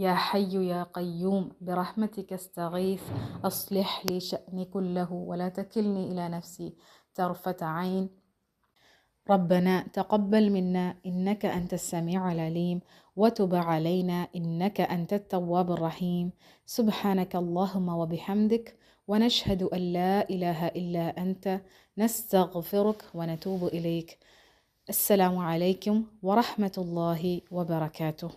യാ ഹയ്യു യാ ഖയ്യൂം ബിറഹ്മതിക അസ്തഗീസ് അസ്ലിഹ് ലി ശഅനി കുല്ലഹു വലാ തകിൽനി ഇലാ നഫ്സി തർഫത ഐൻ. ربنا تقبل منا إنك أنت السميع العليم وتب علينا إنك أنت التواب الرحيم. سبحانك اللهم وبحمدك ونشهد أن لا إله إلا أنت نستغفرك ونتوب إليك. السلام عليكم ورحمة الله وبركاته.